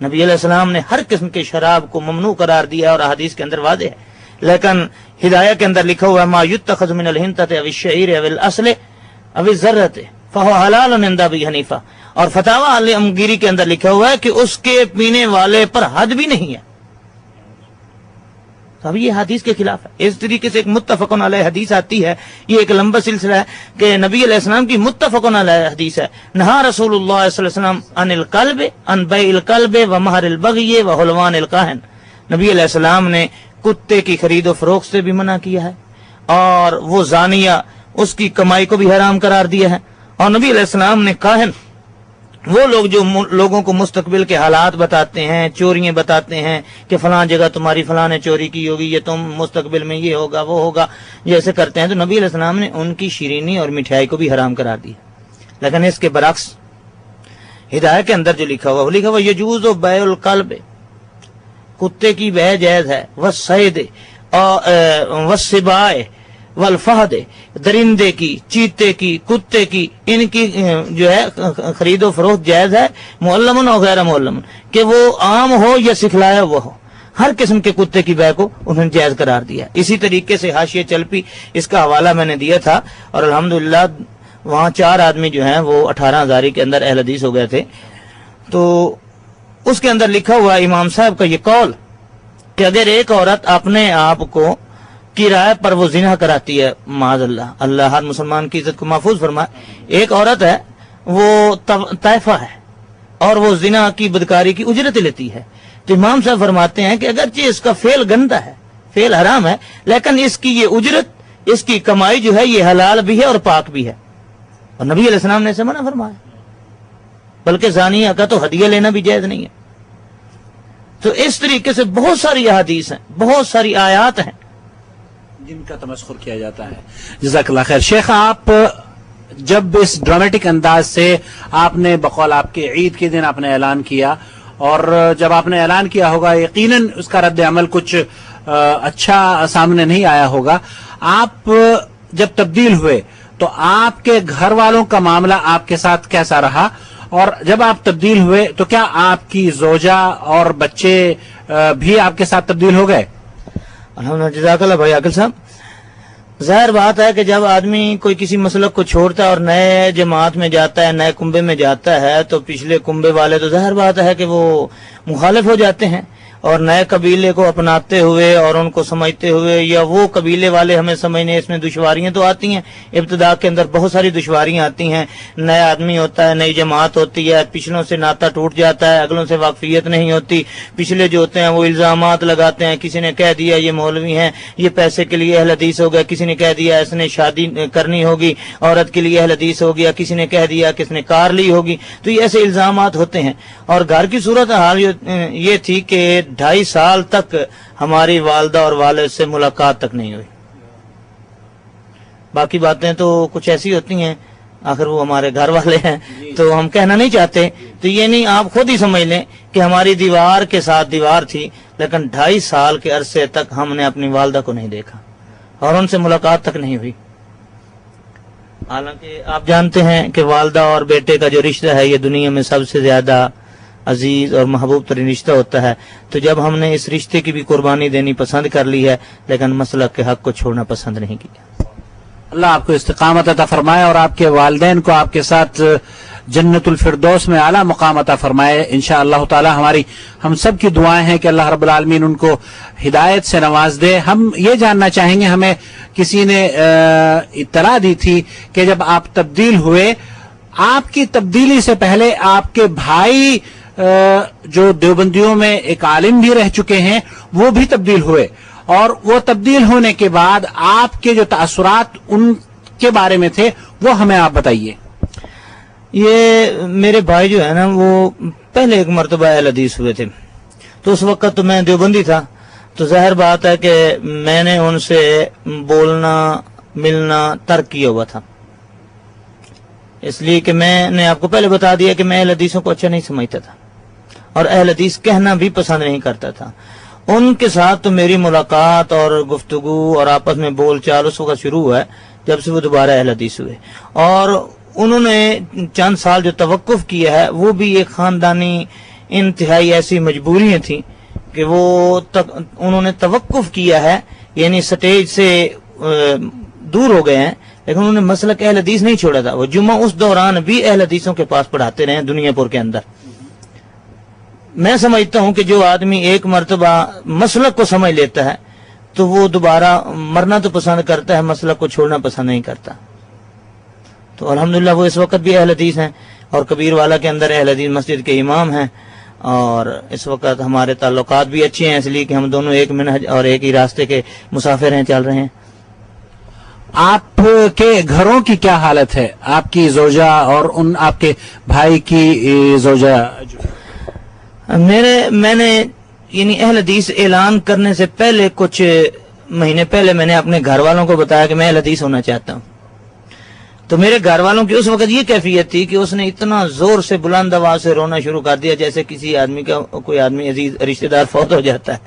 نبی علیہ السلام نے ہر قسم کے شراب کو ممنوع قرار دیا اور احادیث کے اندر واضح ہے. لیکن ہدایہ کے اندر لکھا ہوا ہے ما یتخذ من الحنطۃ او الشعیر او الاصل او الذرۃ فهو حلال عند ابی حنیفہ. اور فتاوی علمگیری کے اندر لکھا ہوا ہے کہ اس کے پینے والے پر حد بھی نہیں ہے. تو اب یہ حدیث کے خلاف ہے. اس طریقے سے ایک متفقن علیہ حدیث آتی ہے, یہ ایک لمبا سلسلہ ہے کہ نبی علیہ السلام کی متفقن علیہ حدیث ہے, نہا رسول اللہ صلی اللہ علیہ وسلم عن القلب عن بیع القلب و مہر البغی و حلوان الکاہن. نبی علیہ السلام نے کتے کی خرید و فروخت سے بھی منع کیا ہے, اور وہ زانیہ اس کی کمائی کو بھی حرام قرار دیا ہے. اور نبی علیہ السلام نے کاہن, وہ لوگ جو لوگوں کو مستقبل کے حالات بتاتے ہیں, چوریاں بتاتے ہیں کہ فلاں جگہ تمہاری فلاں نے چوری کی ہوگی, یہ تم مستقبل میں یہ ہوگا وہ ہوگا, جیسے کرتے ہیں, تو نبی علیہ السلام نے ان کی شیرینی اور مٹھائی کو بھی حرام قرار دیا. لیکن اس کے برعکس ہدایت کے اندر جو لکھا ہوا وہ لکھا ہوا یجوز و بیع القلب, کتے کی بیع جائز ہے, والصید والسباع والفہد, درندے کی, چیتے کی, کتے کی, ان کی جو ہے خرید و فروخت جائز ہے, معلمن اور غیر معلمن, کہ وہ عام ہو یا سکھلایا ہوا ہو, ہر قسم کے کتے کی بیع کو انہوں نے جائز قرار دیا. اسی طریقے سے حاشیہ چلپی, اس کا حوالہ میں نے دیا تھا, اور الحمدللہ وہاں 4 آدمی جو ہیں وہ 18,000 کے اندر اہل حدیث ہو گئے تھے. تو اس کے اندر لکھا ہوا امام صاحب کا یہ قول کہ اگر ایک عورت اپنے آپ کو کرائے پر وہ زنا کراتی ہے, معاذ اللہ, اللہ ہر مسلمان کی عزت کو محفوظ فرمائے, ایک عورت ہے وہ طائفہ ہے اور وہ زنا کی بدکاری کی اجرت لیتی ہے, تو امام صاحب فرماتے ہیں کہ اگرچہ اس کا فعل گندہ ہے, فعل حرام ہے, لیکن اس کی یہ اجرت, اس کی کمائی جو ہے یہ حلال بھی ہے اور پاک بھی ہے, اور نبی علیہ السلام نے اسے منع فرمایا. بلکہ زانیہ کا تو ہدیہ لینا بھی جائز نہیں ہے. تو اس طریقے سے بہت ساری احادیث ہیں, بہت ساری آیات ہیں جن کا تمسخر کیا جاتا ہے. جزاک اللہ خیر. شیخ, آپ جب اس ڈرامیٹک انداز سے آپ نے بقول آپ کے عید کے دن آپ نے اعلان کیا, اور جب آپ نے اعلان کیا ہوگا یقیناً اس کا رد عمل کچھ اچھا سامنے نہیں آیا ہوگا, آپ جب تبدیل ہوئے تو آپ کے گھر والوں کا معاملہ آپ کے ساتھ کیسا رہا, اور جب آپ تبدیل ہوئے تو کیا آپ کی زوجہ اور بچے بھی آپ کے ساتھ تبدیل ہو گئے؟ الحمدللہ. جزاک اللہ بھائی عاقل صاحب. ظاہر بات ہے کہ جب آدمی کوئی کسی مسلک کو چھوڑتا ہے اور نئے جماعت میں جاتا ہے, نئے کنبے میں جاتا ہے, تو پچھلے کنبے والے تو ظاہر بات ہے کہ وہ مخالف ہو جاتے ہیں, اور نئے قبیلے کو اپناتے ہوئے اور ان کو سمجھتے ہوئے, یا وہ قبیلے والے ہمیں سمجھنے, اس میں دشواریاں تو آتی ہیں, ابتدا کے اندر بہت ساری دشواریاں آتی ہیں. نیا آدمی ہوتا ہے, نئی جماعت ہوتی ہے, پچھلوں سے ناتا ٹوٹ جاتا ہے, اگلوں سے واقفیت نہیں ہوتی, پچھلے جو ہوتے ہیں وہ الزامات لگاتے ہیں, کسی نے کہہ دیا یہ مولوی ہیں, یہ پیسے کے لیے اہل حدیث ہو گیا, کسی نے کہہ دیا اس نے شادی کرنی ہوگی عورت کے لیے اہل حدیث ہو گیا, کسی نے کہہ دیا کس نے کار لی ہوگی, تو یہ ایسے الزامات ہوتے ہیں. اور گھر کی صورت حال یہ تھی کہ 2.5 سال تک ہماری والدہ اور والد سے ملاقات تک نہیں ہوئی. باقی باتیں تو کچھ ایسی ہوتی ہیں, آخر وہ ہمارے گھر والے ہیں تو ہم کہنا نہیں چاہتے, تو یہ نہیں, آپ خود ہی سمجھ لیں کہ ہماری دیوار کے ساتھ دیوار تھی, لیکن 2.5 سال کے عرصے تک ہم نے اپنی والدہ کو نہیں دیکھا اور ان سے ملاقات تک نہیں ہوئی. حالانکہ آپ جانتے ہیں کہ والدہ اور بیٹے کا جو رشتہ ہے یہ دنیا میں سب سے زیادہ عزیز اور محبوب ترین رشتہ ہوتا ہے. تو جب ہم نے اس رشتے کی بھی قربانی دینی پسند کر لی ہے, لیکن مسلک کے حق کو چھوڑنا پسند نہیں کیا. اللہ آپ کو استقامت عطا فرمائے اور آپ کے والدین کو آپ کے ساتھ جنت الفردوس میں اعلیٰ مقام عطا فرمائے. انشاءاللہ تعالی ہم سب کی دعائیں ہیں کہ اللہ رب العالمین ان کو ہدایت سے نواز دے. ہم یہ جاننا چاہیں گے, ہمیں کسی نے اطلاع دی تھی کہ جب آپ تبدیل ہوئے, آپ کی تبدیلی سے پہلے آپ کے بھائی جو دیوبندیوں میں ایک عالم بھی رہ چکے ہیں وہ بھی تبدیل ہوئے, اور وہ تبدیل ہونے کے بعد آپ کے جو تاثرات ان کے بارے میں تھے وہ ہمیں آپ بتائیے. یہ میرے بھائی جو ہے نا وہ پہلے ایک مرتبہ اہل حدیث ہوئے تھے, تو اس وقت تو میں دیوبندی تھا, تو ظاہر بات ہے کہ میں نے ان سے بولنا ملنا ترک کیا ہوا تھا, اس لیے کہ میں نے آپ کو پہلے بتا دیا کہ میں اہل حدیثوں کو اچھا نہیں سمجھتا تھا اور اہل حدیث کہنا بھی پسند نہیں کرتا تھا. ان کے ساتھ تو میری ملاقات اور گفتگو اور آپس میں بول چال اس وقت شروع ہوا ہے جب سے وہ دوبارہ اہل حدیث ہوئے, اور انہوں نے چند سال جو توقف کیا ہے وہ بھی ایک خاندانی انتہائی ایسی مجبوریاں تھیں کہ وہ انہوں نے توقف کیا ہے, یعنی سٹیج سے دور ہو گئے ہیں, لیکن انہوں نے مسلک اہل حدیث نہیں چھوڑا تھا. وہ جمعہ اس دوران بھی اہل حدیثوں کے پاس پڑھاتے رہے دنیا پور کے اندر. میں سمجھتا ہوں کہ جو آدمی ایک مرتبہ مسلک کو سمجھ لیتا ہے تو وہ دوبارہ مرنا تو پسند کرتا ہے، مسلک کو چھوڑنا پسند نہیں کرتا. تو الحمدللہ وہ اس وقت بھی اہل حدیث ہیں اور کبیر والا کے اندر اہل حدیث مسجد کے امام ہیں، اور اس وقت ہمارے تعلقات بھی اچھے ہیں، اس لیے کہ ہم دونوں ایک منہج اور ایک ہی راستے کے مسافر ہیں، چل رہے ہیں. آپ کے گھروں کی کیا حالت ہے؟ آپ کی زوجہ اور ان آپ کے بھائی کی زوجہ؟ میں نے یعنی اہل حدیث اعلان کرنے سے پہلے کچھ مہینے پہلے میں نے اپنے گھر والوں کو بتایا کہ میں اہل حدیث ہونا چاہتا ہوں. تو میرے گھر والوں کی اس وقت یہ کیفیت تھی کہ اس نے اتنا زور سے بلند آواز سے رونا شروع کر دیا جیسے کسی آدمی کا کوئی آدمی عزیز رشتہ دار فوت ہو جاتا ہے.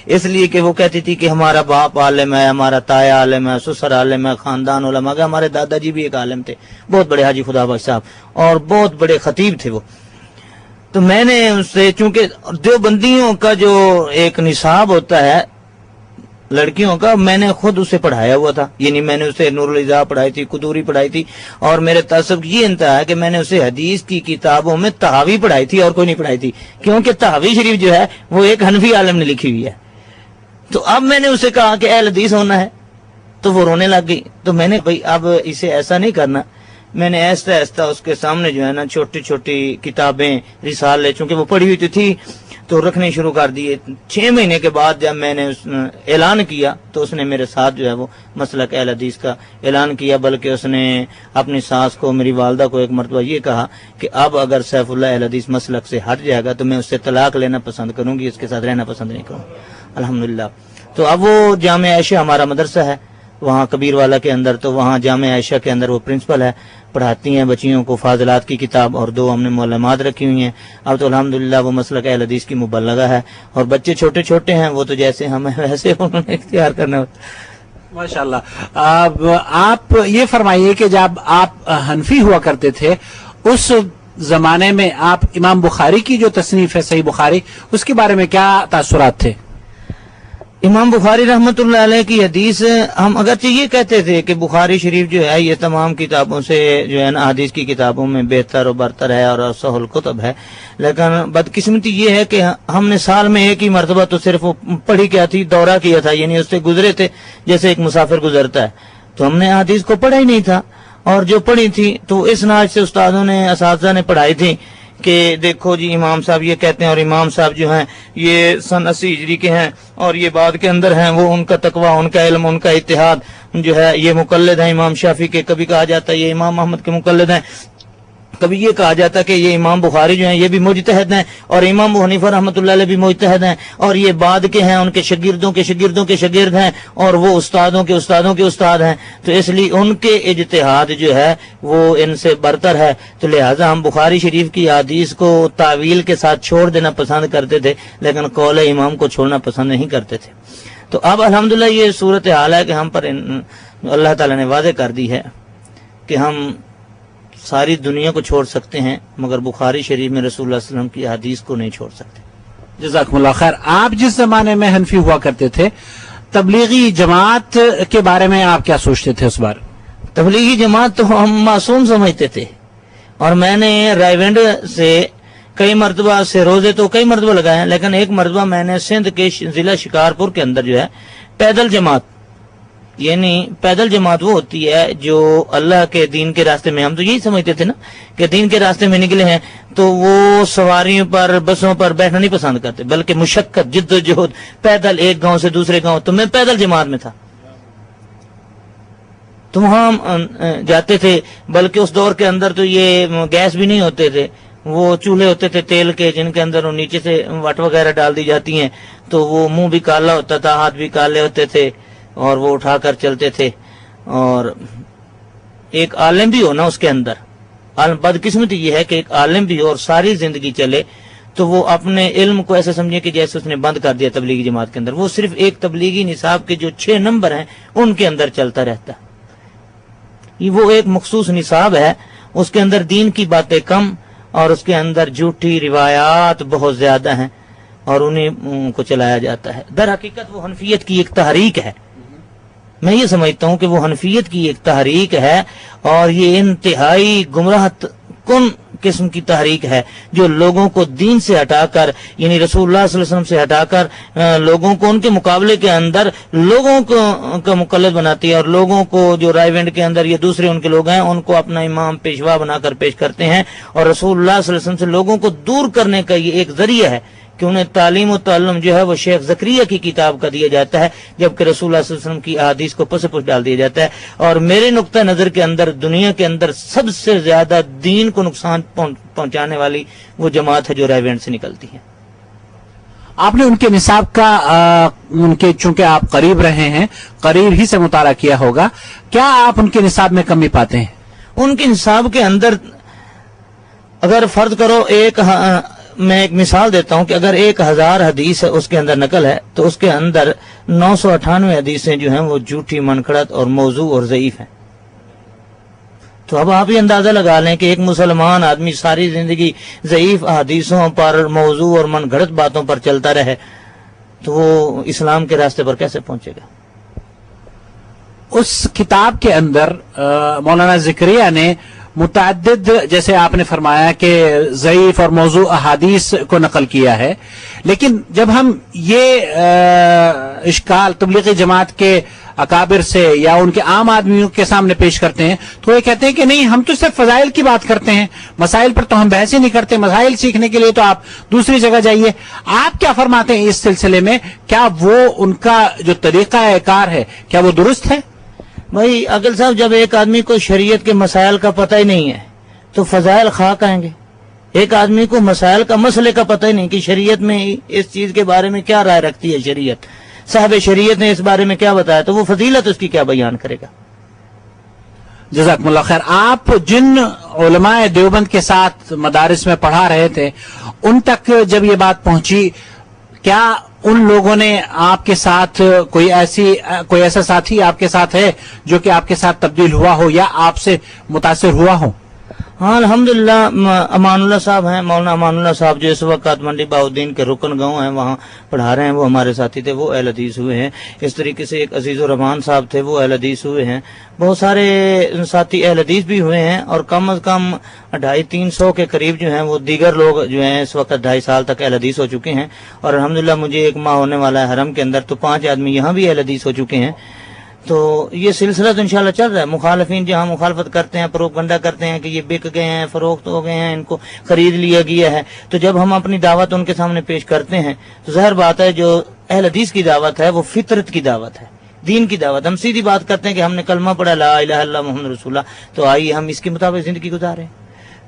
اس لیے کہ وہ کہتی تھی کہ ہمارا باپ عالم ہے، ہمارا تایا عالم ہے، سسر عالم ہے، خاندان علماء کا. ہمارے دادا جی بھی ایک عالم تھے، بہت بڑے حاجی خدا بخش صاحب، اور بہت بڑے خطیب تھے وہ. تو میں نے اس سے، چونکہ دیوبندیوں کا جو ایک نصاب ہوتا ہے لڑکیوں کا، میں نے خود اسے پڑھایا ہوا تھا. یعنی میں نے اسے نور الازا پڑھائی تھی، قدوری پڑھائی تھی، اور میرے تعصب یہ انتہا ہے کہ میں نے اسے حدیث کی کتابوں میں تحاوی پڑھائی تھی اور کوئی نہیں پڑھائی تھی، کیونکہ تحاوی شریف جو ہے وہ ایک حنفی عالم نے لکھی ہوئی ہے. تو اب میں نے اسے کہا کہ اہل حدیث ہونا ہے تو وہ رونے لگ گئی. تو میں نے بھائی اب اسے ایسا نہیں کرنا. میں نے ایسا ایسا اس کے سامنے جو ہے نا چھوٹی چھوٹی کتابیں، رسالے، چونکہ وہ پڑھی ہوئی تھی تو رکھنے شروع کر دیے. 6 مہینے کے بعد جب میں نے اعلان کیا تو اس نے میرے ساتھ جو ہے وہ مسلک اہل حدیث کا اعلان کیا، بلکہ اس نے اپنی ساس کو، میری والدہ کو ایک مرتبہ یہ کہا کہ اب اگر سیف اللہ اہل حدیث مسلک سے ہٹ جائے گا تو میں اس سے طلاق لینا پسند کروں گی، اس کے ساتھ رہنا پسند نہیں کروں. الحمدللہ. تو اب وہ جامعہ عائشہ ہمارا مدرسہ ہے وہاں کبیر والا کے اندر، تو وہاں جامعہ عائشہ کے اندر وہ پرنسپل ہے، پڑھاتی ہیں بچیوں کو فاضلات کی کتاب، اور 2 ہم نے معلومات رکھی ہوئی ہیں. اب تو الحمدللہ وہ مسلک اہل حدیث کی مبلغہ ہے، اور بچے چھوٹے چھوٹے ہیں، وہ تو جیسے ہمیں ویسے انہوں نے اختیار کرنا ہوتا. ماشاءاللہ. آپ یہ فرمائیے کہ جب آپ حنفی ہوا کرتے تھے اس زمانے میں آپ امام بخاری کی جو تصنیف ہے صحیح بخاری، اس کے بارے میں کیا تاثرات تھے؟ امام بخاری رحمۃ اللہ علیہ کی حدیث، ہم اگرچہ یہ کہتے تھے کہ بخاری شریف جو ہے یہ تمام کتابوں سے جو ہے نا حدیث کی کتابوں میں بہتر و برتر ہے اور اصح الکتب ہے، لیکن بدقسمتی یہ ہے کہ ہم نے سال میں ایک ہی مرتبہ تو صرف پڑھی کیا تھی، دورہ کیا تھا، یعنی اس سے گزرے تھے جیسے ایک مسافر گزرتا ہے. تو ہم نے حدیث کو پڑھا ہی نہیں تھا، اور جو پڑھی تھی تو اس ناج سے استادوں نے، اساتذہ نے پڑھائی تھی کہ دیکھو جی امام صاحب یہ کہتے ہیں، اور امام صاحب جو ہیں یہ سن 80 ہجری کے ہیں، اور یہ بعد کے اندر ہیں، وہ ان کا تقوی، ان کا علم، ان کا اتحاد جو ہے، یہ مقلد ہیں امام شافعی کے. کبھی کہا جاتا ہے یہ امام احمد کے مقلد ہیں، کبھی یہ کہا جاتا ہے کہ یہ امام بخاری جو ہیں یہ بھی مجتہد ہیں، اور امام ابو حنیفہ رحمۃ اللہ علیہ بھی مجتہد ہیں، اور یہ بعد کے ہیں، ان کے شاگردوں کے شاگردوں کے شاگرد ہیں، اور وہ استادوں کے استادوں کے استاد ہیں. تو اس لیے ان کے اجتہاد جو ہے وہ ان سے برتر ہے. تو لہٰذا ہم بخاری شریف کی حدیث کو تعویل کے ساتھ چھوڑ دینا پسند کرتے تھے، لیکن قول امام کو چھوڑنا پسند نہیں کرتے تھے. تو اب الحمدللہ یہ صورت حال ہے کہ ہم پر اللہ تعالیٰ نے واضح کر دی ہے کہ ہم ساری دنیا کو چھوڑ سکتے ہیں، مگر بخاری شریف میں رسول اللہ صلی اللہ علیہ وسلم کی حدیث کو نہیں چھوڑ سکتے. جزاکم اللہ خیر. آپ جس زمانے میں حنفی ہوا کرتے تھے، تبلیغی جماعت کے بارے میں آپ کیا سوچتے تھے اس بار؟ تبلیغی جماعت تو ہم معصوم سمجھتے تھے، اور میں نے رائے ونڈ سے کئی مرتبہ سے روزے تو کئی مرتبہ لگائے ہیں، لیکن ایک مرتبہ میں نے سندھ کے ضلع شکارپور کے اندر جو ہے پیدل جماعت، یعنی پیدل جماعت وہ ہوتی ہے جو اللہ کے دین کے راستے میں، ہم تو یہی سمجھتے تھے نا کہ دین کے راستے میں نکلے ہیں تو وہ سواریوں پر، بسوں پر بیٹھنا نہیں پسند کرتے، بلکہ مشقت، جد و جہد، پیدل ایک گاؤں سے دوسرے گاؤں. تو میں پیدل جماعت میں تھا، تو وہاں جاتے تھے. بلکہ اس دور کے اندر تو یہ گیس بھی نہیں ہوتے تھے، وہ چولہے ہوتے تھے تیل کے، جن کے اندر نیچے سے وٹ وغیرہ ڈال دی جاتی ہیں، تو وہ منہ بھی کالا ہوتا تھا، ہاتھ بھی کالے ہوتے تھے، اور وہ اٹھا کر چلتے تھے. اور ایک عالم بھی ہو نا اس کے اندر، بدقسمتی یہ ہے کہ ایک عالم بھی ہو اور ساری زندگی چلے تو وہ اپنے علم کو ایسے سمجھے کہ جیسے اس نے بند کر دیا تبلیغی جماعت کے اندر. وہ صرف ایک تبلیغی نصاب کے جو 6 نمبر ہیں ان کے اندر چلتا رہتا. یہ وہ ایک مخصوص نصاب ہے، اس کے اندر دین کی باتیں کم، اور اس کے اندر جھوٹی روایات بہت زیادہ ہیں، اور انہیں کو چلایا جاتا ہے. در حقیقت وہ حنفیت کی ایک تحریک ہے. میں یہ سمجھتا ہوں کہ وہ حنفیت کی ایک تحریک ہے، اور یہ انتہائی گمراہ کن قسم کی تحریک ہے جو لوگوں کو دین سے ہٹا کر یعنی رسول اللہ صلی اللہ علیہ وسلم سے ہٹا کر لوگوں کو ان کے مقابلے کے اندر لوگوں کو کا مقلد بناتی ہے اور لوگوں کو جو رائے وینڈ کے اندر یا دوسرے ان کے لوگ ہیں ان کو اپنا امام پیشوا بنا کر پیش کرتے ہیں اور رسول اللہ صلی اللہ علیہ وسلم سے لوگوں کو دور کرنے کا یہ ایک ذریعہ ہے کہ انہیں تعلیم و تعلم جو ہے وہ شیخ زکریا کی کتاب کا دیا جاتا ہے جبکہ رسول اللہ صلی اللہ علیہ وسلم کی احادیث کو پس پش ڈال دیا جاتا ہے. اور میرے نقطہ نظر کے اندر دنیا کے اندر سب سے زیادہ دین کو نقصان پہنچانے والی وہ جماعت ہے جو رائے وینڈ سے نکلتی ہے. آپ نے ان کے نصاب کا ان کے چونکہ آپ قریب رہے ہیں قریب ہی سے مطالعہ کیا ہوگا, کیا آپ ان کے نصاب میں کمی پاتے ہیں؟ ان کے نصاب کے اندر اگر فرض کرو میں ایک مثال دیتا ہوں کہ اگر 1000 حدیث ہے اس کے اندر نقل ہے تو اس کے اندر 998 حدیثیں جو ہیں وہ جھوٹی منکڑت اور موضوع اور ضعیف ہیں. تو اب آپ یہ اندازہ لگا لیں کہ ایک مسلمان آدمی ساری زندگی ضعیف حدیثوں پر موضوع اور من گھڑت باتوں پر چلتا رہے تو وہ اسلام کے راستے پر کیسے پہنچے گا؟ اس کتاب کے اندر مولانا زکریا نے متعدد جیسے آپ نے فرمایا کہ ضعیف اور موضوع احادیث کو نقل کیا ہے, لیکن جب ہم یہ اشکال تبلیغی جماعت کے اکابر سے یا ان کے عام آدمیوں کے سامنے پیش کرتے ہیں تو وہ کہتے ہیں کہ نہیں ہم تو صرف فضائل کی بات کرتے ہیں, مسائل پر تو ہم بحث ہی نہیں کرتے, مسائل سیکھنے کے لیے تو آپ دوسری جگہ جائیے. آپ کیا فرماتے ہیں اس سلسلے میں؟ کیا وہ ان کا جو طریقہ کار ہے کیا وہ درست ہے؟ بھائی عقل صاحب, جب ایک آدمی کو شریعت کے مسائل کا پتہ ہی نہیں ہے تو فضائل خواہ آئیں گے. ایک آدمی کو مسائل کا مسئلے کا پتہ ہی نہیں کہ شریعت میں اس چیز کے بارے میں کیا رائے رکھتی ہے, شریعت صاحب شریعت نے اس بارے میں کیا بتایا, تو وہ فضیلت اس کی کیا بیان کرے گا؟ جزاکم اللہ خیر. آپ جن علماء دیوبند کے ساتھ مدارس میں پڑھا رہے تھے ان تک جب یہ بات پہنچی, کیا ان لوگوں نے آپ کے ساتھ کوئی ایسا ساتھی آپ کے ساتھ ہے جو کہ آپ کے ساتھ تبدیل ہوا ہو یا آپ سے متاثر ہوا ہو؟ ہاں الحمدللہ امان اللہ صاحب ہیں, مولانا امان اللہ صاحب جو اس وقت منڈی بہاؤدین کے رکن گاؤں ہیں وہاں پڑھا رہے ہیں, وہ ہمارے ساتھی تھے, وہ اہل حدیث ہوئے ہیں. اس طریقے سے ایک عزیز الرحمان صاحب تھے, وہ اہل حدیث ہوئے ہیں. بہت سارے ساتھی اہل حدیث بھی ہوئے ہیں اور کم از کم 250-300 کے قریب جو ہیں وہ دیگر لوگ جو ہیں اس وقت 2.5 سال تک اہل حدیث ہو چکے ہیں. اور الحمدللہ مجھے 1 ماہ ہونے والا ہے حرم کے اندر, تو 5 آدمی یہاں بھی اہل حدیث ہو چکے ہیں. تو یہ سلسلہ تو انشاءاللہ چل رہا ہے. مخالفین جہاں مخالفت کرتے ہیں, پروپگنڈا کرتے ہیں کہ یہ بک گئے ہیں, فروخت ہو گئے ہیں, ان کو خرید لیا گیا ہے, تو جب ہم اپنی دعوت ان کے سامنے پیش کرتے ہیں تو ظاہر بات ہے جو اہل حدیث کی دعوت ہے وہ فطرت کی دعوت ہے, دین کی دعوت. ہم سیدھی بات کرتے ہیں کہ ہم نے کلمہ پڑھا لا الہ الا اللہ محمد رسول اللہ, تو آئیے ہم اس کے مطابق زندگی گزاریں.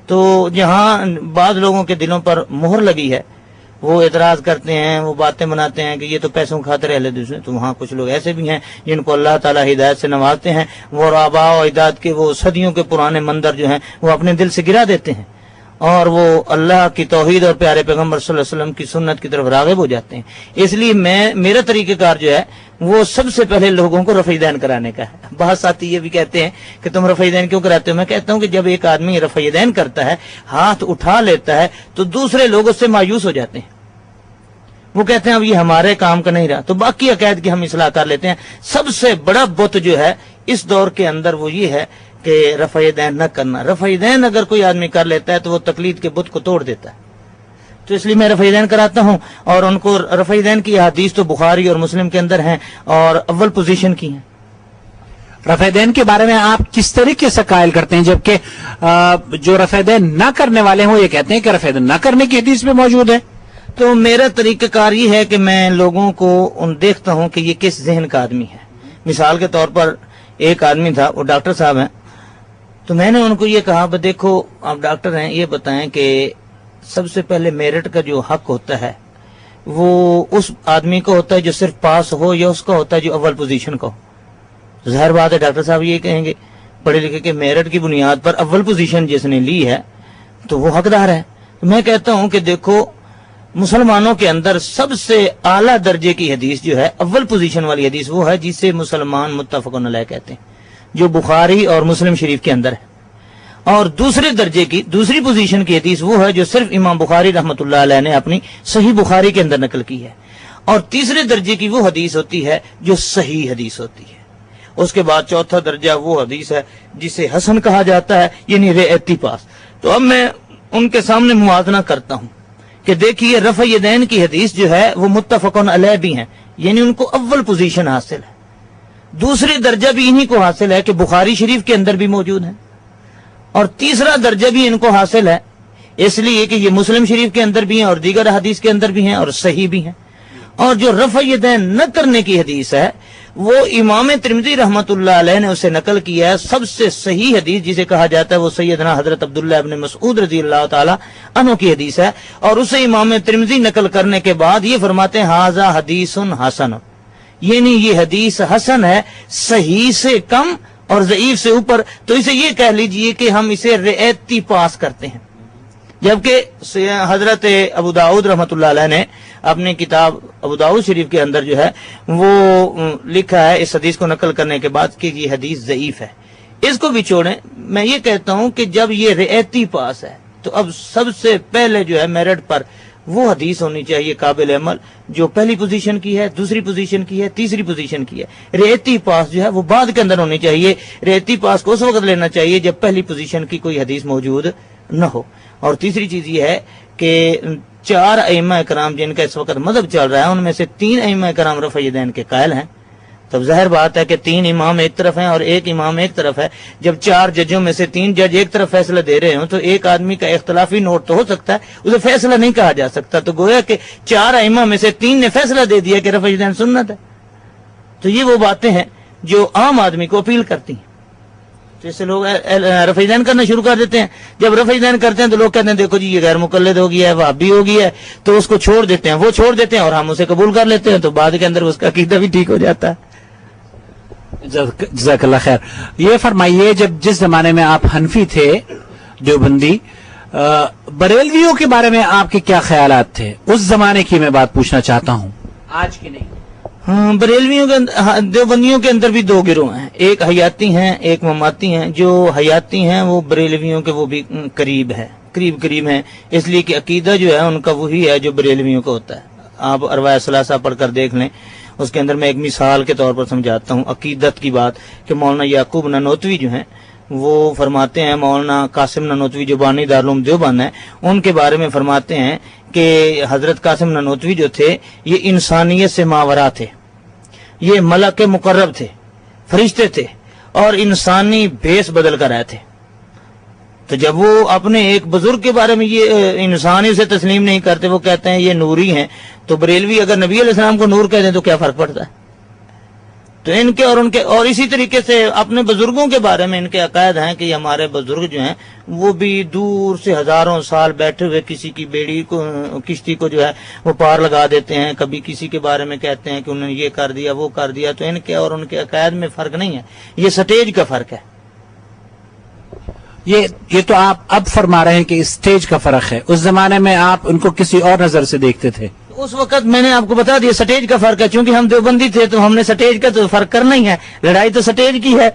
تو جہاں بعض لوگوں کے دلوں پر مہر لگی ہے وہ اعتراض کرتے ہیں, وہ باتیں بناتے ہیں کہ یہ تو پیسوں خاطر اہل حدیث ہیں, تو وہاں کچھ لوگ ایسے بھی ہیں جن کو اللہ تعالیٰ ہدایت سے نوازتے ہیں, وہ آباء و اجداد کے وہ صدیوں کے پرانے مندر جو ہیں وہ اپنے دل سے گرا دیتے ہیں اور وہ اللہ کی توحید اور پیارے پیغمبر صلی اللہ علیہ وسلم کی سنت کی طرف راغب ہو جاتے ہیں. اس لیے میرا طریقہ کار جو ہے وہ سب سے پہلے لوگوں کو رفع دین کرانے کا ہے. بہت ساتھی یہ بھی کہتے ہیں کہ تم رفع دین کیوں کراتے ہو؟ میں کہتا ہوں کہ جب ایک آدمی رفع دین کرتا ہے, ہاتھ اٹھا لیتا ہے, تو دوسرے لوگ اس سے مایوس ہو جاتے ہیں. وہ کہتے ہیں اب یہ ہمارے کام کا نہیں رہا, تو باقی عقائد کی ہم اصلاح کر لیتے ہیں. سب سے بڑا بت جو ہے اس دور کے اندر وہ یہ ہے کہ رفع دین نہ کرنا. رفع دین اگر کوئی آدمی کر لیتا ہے تو وہ تقلید کے بت کو توڑ دیتا ہے. تو اس لیے میں رفع دین کراتا ہوں, اور ان کو رفع دین کی حدیث تو بخاری اور مسلم کے اندر ہیں اور اول پوزیشن کی ہیں. رفع دین کے بارے میں آپ کس طریقے سے قائل کرتے ہیں, جبکہ جو رفع دین نہ کرنے والے ہیں وہ یہ کہتے ہیں کہ رفع دین نہ کرنے کی حدیث میں موجود ہے؟ تو میرا طریقہ کار یہ ہے کہ میں لوگوں کو دیکھتا ہوں کہ یہ کس ذہن کا آدمی ہے. مثال کے طور پر ایک آدمی تھا, وہ ڈاکٹر صاحب ہیں, تو میں نے ان کو یہ کہا دیکھو آپ ڈاکٹر ہیں, یہ بتائیں کہ سب سے پہلے میرٹ کا جو حق ہوتا ہے وہ اس آدمی کو ہوتا ہے جو صرف پاس ہو, یا اس کا ہوتا ہے جو اول پوزیشن کا ہو؟ ظاہر بات ہے ڈاکٹر صاحب یہ کہیں گے پڑھے لکھے کہ میرٹ کی بنیاد پر اول پوزیشن جس نے لی ہے تو وہ حقدار ہے. میں کہتا ہوں کہ دیکھو مسلمانوں کے اندر سب سے اعلیٰ درجے کی حدیث جو ہے اول پوزیشن والی حدیث وہ ہے جسے مسلمان متفقن علیہ کہتے ہیں, جو بخاری اور مسلم شریف کے اندر ہے. اور دوسرے درجے کی دوسری پوزیشن کی حدیث وہ ہے جو صرف امام بخاری رحمۃ اللہ علیہ نے اپنی صحیح بخاری کے اندر نقل کی ہے. اور تیسرے درجے کی وہ حدیث ہوتی ہے جو صحیح حدیث ہوتی ہے. اس کے بعد چوتھا درجہ وہ حدیث ہے جسے حسن کہا جاتا ہے, یعنی ریعتی پاس. تو اب میں ان کے سامنے موازنہ کرتا ہوں کہ دیکھیے رفع یدین کی حدیث جو ہے وہ متفقن علیہ بھی ہیں، یعنی ان کو اول پوزیشن حاصل ہے، دوسری درجہ بھی انہی کو حاصل ہے کہ بخاری شریف کے اندر بھی موجود ہے، اور تیسرا درجہ بھی ان کو حاصل ہے اس لیے کہ یہ مسلم شریف کے اندر بھی ہیں اور دیگر حدیث کے اندر بھی ہیں اور صحیح بھی ہیں۔ اور جو رفع یدین نہ کرنے کی حدیث ہے وہ امام ترمذی رحمت اللہ علیہ نے اسے نقل کیا ہے، سب سے صحیح حدیث جسے کہا جاتا ہے وہ سیدنا حضرت عبداللہ ابن مسعود رضی اللہ تعالی عنہ کی حدیث ہے، اور اسے امام ترمذی نقل کرنے کے بعد یہ فرماتے ہیں ھذا حدیث حسن، یعنی یہ حدیث حسن ہے، صحیح سے کم اور ضعیف سے اوپر، تو اسے یہ کہہ لیجئے کہ ہم اسے رعایتی پاس کرتے ہیں۔ جبکہ حضرت ابو داؤد رحمۃ اللہ علیہ نے اپنی کتاب ابو داؤد شریف کے اندر جو ہے وہ لکھا ہے اس حدیث کو نقل کرنے کے بعد کہ یہ حدیث ضعیف ہے۔ اس کو بھی چھوڑیں، میں یہ کہتا ہوں کہ جب یہ رعایتی پاس ہے تو اب سب سے پہلے جو ہے میرٹ پر وہ حدیث ہونی چاہیے قابل عمل جو پہلی پوزیشن کی ہے، دوسری پوزیشن کی ہے، تیسری پوزیشن کی ہے۔ رعایتی پاس جو ہے وہ بعد کے اندر ہونی چاہیے، رعایتی پاس کو اس وقت لینا چاہیے جب پہلی پوزیشن کی کوئی حدیث موجود نہ ہو۔ اور تیسری چیز یہ ہے کہ 4 ائمہ کرام جن کا اس وقت مذہب چل رہا ہے ان میں سے 3 ائمہ کرام رفع یدین کے قائل ہیں، تب ظاہر بات ہے کہ 3 امام ایک طرف ہیں اور 1 امام ایک طرف ہے۔ جب 4 ججوں میں سے 3 جج ایک طرف فیصلہ دے رہے ہوں تو ایک آدمی کا اختلافی نوٹ تو ہو سکتا ہے، اسے فیصلہ نہیں کہا جا سکتا، تو گویا کہ 4 ائمہ میں سے 3 نے فیصلہ دے دیا کہ رفع یدین سنت ہے۔ تو یہ وہ باتیں ہیں جو عام آدمی کو اپیل کرتی ہیں، جیسے لوگ رفع یدین کرنا شروع کر دیتے ہیں، جب رفع یدین کرتے ہیں تو لوگ کہتے ہیں دیکھو جی یہ غیر مقلد ہو گیا ہے، وہابی ہو گیا ہے، تو اس کو چھوڑ دیتے ہیں، وہ چھوڑ دیتے ہیں اور ہم اسے قبول کر لیتے ہیں، تو بعد کے اندر اس کا عقیدہ بھی ٹھیک ہو جاتا ہے۔ جزاک اللہ خیر۔ یہ فرمائیے جس زمانے میں آپ حنفی تھے دیوبندی، بریلویوں کے بارے میں آپ کے کیا خیالات تھے؟ اس زمانے کی میں بات پوچھنا چاہتا ہوں، آج کی نہیں۔ بریلویوں کے دیوبندیوں کے اندر بھی 2 گروہ ہیں، ایک حیاتی ہیں ایک مماتی ہیں۔ جو حیاتی ہیں وہ بریلویوں کے وہ بھی قریب ہیں، اس لیے کہ عقیدہ جو ہے ان کا وہی ہے جو بریلویوں کا ہوتا ہے۔ آپ ارواح ثلاثہ پڑھ کر دیکھ لیں، اس کے اندر میں ایک مثال کے طور پر سمجھاتا ہوں عقیدت کی بات کہ مولانا یعقوب نانوتوی جو ہیں وہ فرماتے ہیں، مولانا قاسم نانوتوی جو بانی دارالعلوم دیوبند ہیں ان کے بارے میں فرماتے ہیں کہ حضرت قاسم نانوتوی جو تھے یہ انسانیت سے ماورا تھے، یہ ملک مقرب تھے، فرشتے تھے اور انسانی بھیس بدل کر آئے تھے۔ تو جب وہ اپنے ایک بزرگ کے بارے میں یہ انسانی سے تسلیم نہیں کرتے، وہ کہتے ہیں یہ نوری ہیں، تو بریلوی اگر نبی علیہ السلام کو نور کہہ دیں تو کیا فرق پڑتا ہے؟ تو ان کے اور اسی طریقے سے اپنے بزرگوں کے بارے میں ان کے عقائد ہیں کہ ہمارے بزرگ جو ہیں وہ بھی دور سے ہزاروں سال بیٹھے ہوئے کسی کی بیڑی کو کشتی کو جو ہے وہ پار لگا دیتے ہیں، کبھی کسی کے بارے میں کہتے ہیں کہ انہوں نے یہ کر دیا وہ کر دیا۔ تو ان کے اور ان کے عقائد میں فرق نہیں ہے، یہ سٹیج کا فرق ہے۔ یہ تو آپ اب فرما رہے ہیں کہ اسٹیج کا فرق ہے، اس زمانے میں آپ ان کو کسی اور نظر سے دیکھتے تھے؟ اس وقت میں نے آپ کو بتا دیا سٹیج کا فرق ہے، چونکہ ہم دیوبندی تھے تو ہم نے سٹیج کا تو فرق کرنا ہی ہے، لڑائی تو سٹیج کی ہے۔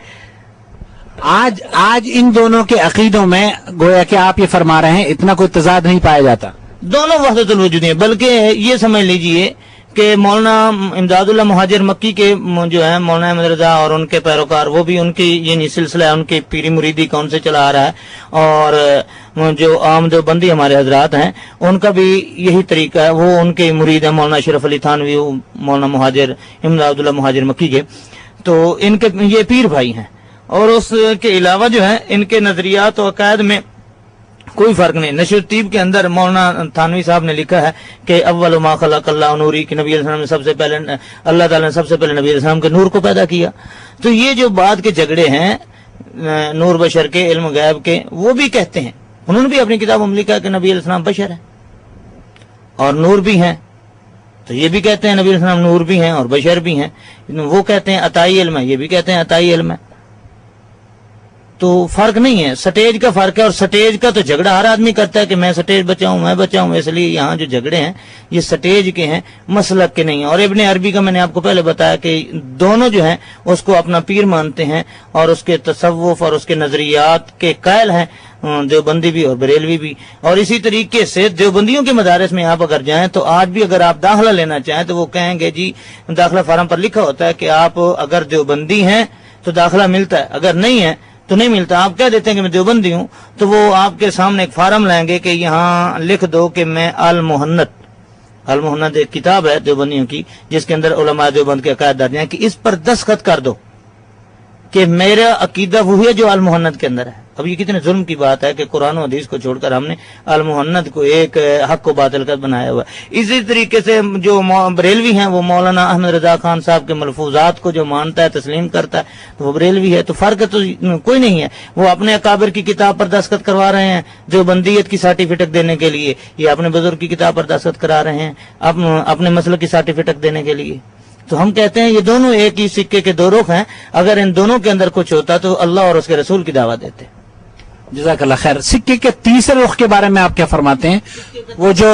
آج ان دونوں کے عقیدوں میں گویا کہ آپ یہ فرما رہے ہیں اتنا کوئی تضاد نہیں پایا جاتا، دونوں وحدت الوجود ہیں، بلکہ یہ سمجھ لیجئے کہ مولانا امداد اللہ مہاجر مکی کے جو ہے مولانا احمد رضا اور ان کے پیروکار، وہ بھی ان کی یعنی سلسلہ ان کی پیری مریدی کون سے چلا آ رہا ہے، اور جو عام دیوبندی ہمارے حضرات ہیں ان کا بھی یہی طریقہ ہے، وہ ان کے مرید ہیں مولانا اشرف علی تھانوی، مولانا مہاجر امداد اللہ مہاجر مکی کے، تو ان کے یہ پیر بھائی ہیں۔ اور اس کے علاوہ جو ہے ان کے نظریات و عقائد میں کوئی فرق نہیں۔ نشر الطیب کے اندر مولانا تھانوی صاحب نے لکھا ہے کہ اول ما خلق اللہ نوری، کہ نبی علیہ السلام نے سب سے پہلے اللہ تعالیٰ نے سب سے پہلے نبی علیہ السلام کے نور کو پیدا کیا۔ تو یہ جو بات کے جھگڑے ہیں نور بشر کے، علم غیب کے، وہ بھی کہتے ہیں، انہوں نے بھی اپنی کتابوں میں لکھا کہ نبی علیہ السلام بشر ہے اور نور بھی ہیں، تو یہ بھی کہتے ہیں نبی علیہ السلام نور بھی ہیں اور بشر بھی ہیں۔ وہ کہتے ہیں عطائی علم ہے، یہ بھی کہتے ہیں عطائی علم ہے۔ تو فرق نہیں ہے، سٹیج کا فرق ہے، اور سٹیج کا تو جھگڑا ہر آدمی کرتا ہے کہ میں سٹیج بچاؤں میں بچاؤں، اس لیے یہاں جو جھگڑے ہیں یہ سٹیج کے ہیں، مسلک کے نہیں ہیں۔ اور ابن عربی کا میں نے آپ کو پہلے بتایا کہ دونوں جو ہیں اس کو اپنا پیر مانتے ہیں اور اس کے تصوف اور اس کے نظریات کے قائل ہیں، دیوبندی بھی اور بریلوی بھی۔ اور اسی طریقے سے دیوبندیوں کے مدارس میں آپ اگر جائیں تو آج بھی اگر آپ داخلہ لینا چاہیں تو وہ کہیں گے جی داخلہ فارم پر لکھا ہوتا ہے کہ آپ اگر دیوبندی ہیں تو داخلہ ملتا ہے، اگر نہیں ہے تو نہیں ملتا. آپ کہہ دیتے ہیں کہ میں دیوبندی ہوں تو وہ آپ کے سامنے ایک فارم لائیں گے کہ یہاں لکھ دو کہ میں المحنت ایک کتاب ہے دیوبندیوں کی جس کے اندر علماء دیوبند کے عقائد درج ہیں کہ اس پر دستخط کر دو کہ میرا عقیدہ وہی ہے جو المحنت کے اندر ہے. اب یہ کتنے ظلم کی بات ہے کہ قرآن و حدیث کو چھوڑ کر ہم نے المحنت کو ایک حق و باطل کا بنایا ہوا ہے. اسی طریقے سے جو بریلوی ہیں وہ مولانا احمد رضا خان صاحب کے ملفوظات کو جو مانتا ہے تسلیم کرتا ہے تو وہ بریلوی ہے. تو فرق تو کوئی نہیں ہے. وہ اپنے اکابر کی کتاب پر دستخط کروا رہے ہیں دیوبندیت کی سرٹیفکیٹ دینے کے لیے, یا اپنے بزرگ کی کتاب پر دستخط کرا رہے ہیں اپنے مسلک کی سرٹیفکیٹ دینے کے لیے. تو ہم کہتے ہیں یہ دونوں ایک ہی سکے کے دو رخ ہیں. اگر ان دونوں کے اندر کچھ ہوتا تو اللہ اور اس کے رسول کی دعوت دیتے. جزاک اللہ خیر. سکے کے تیسرے رخ کے بارے میں آپ کیا فرماتے ہیں؟ وہ جو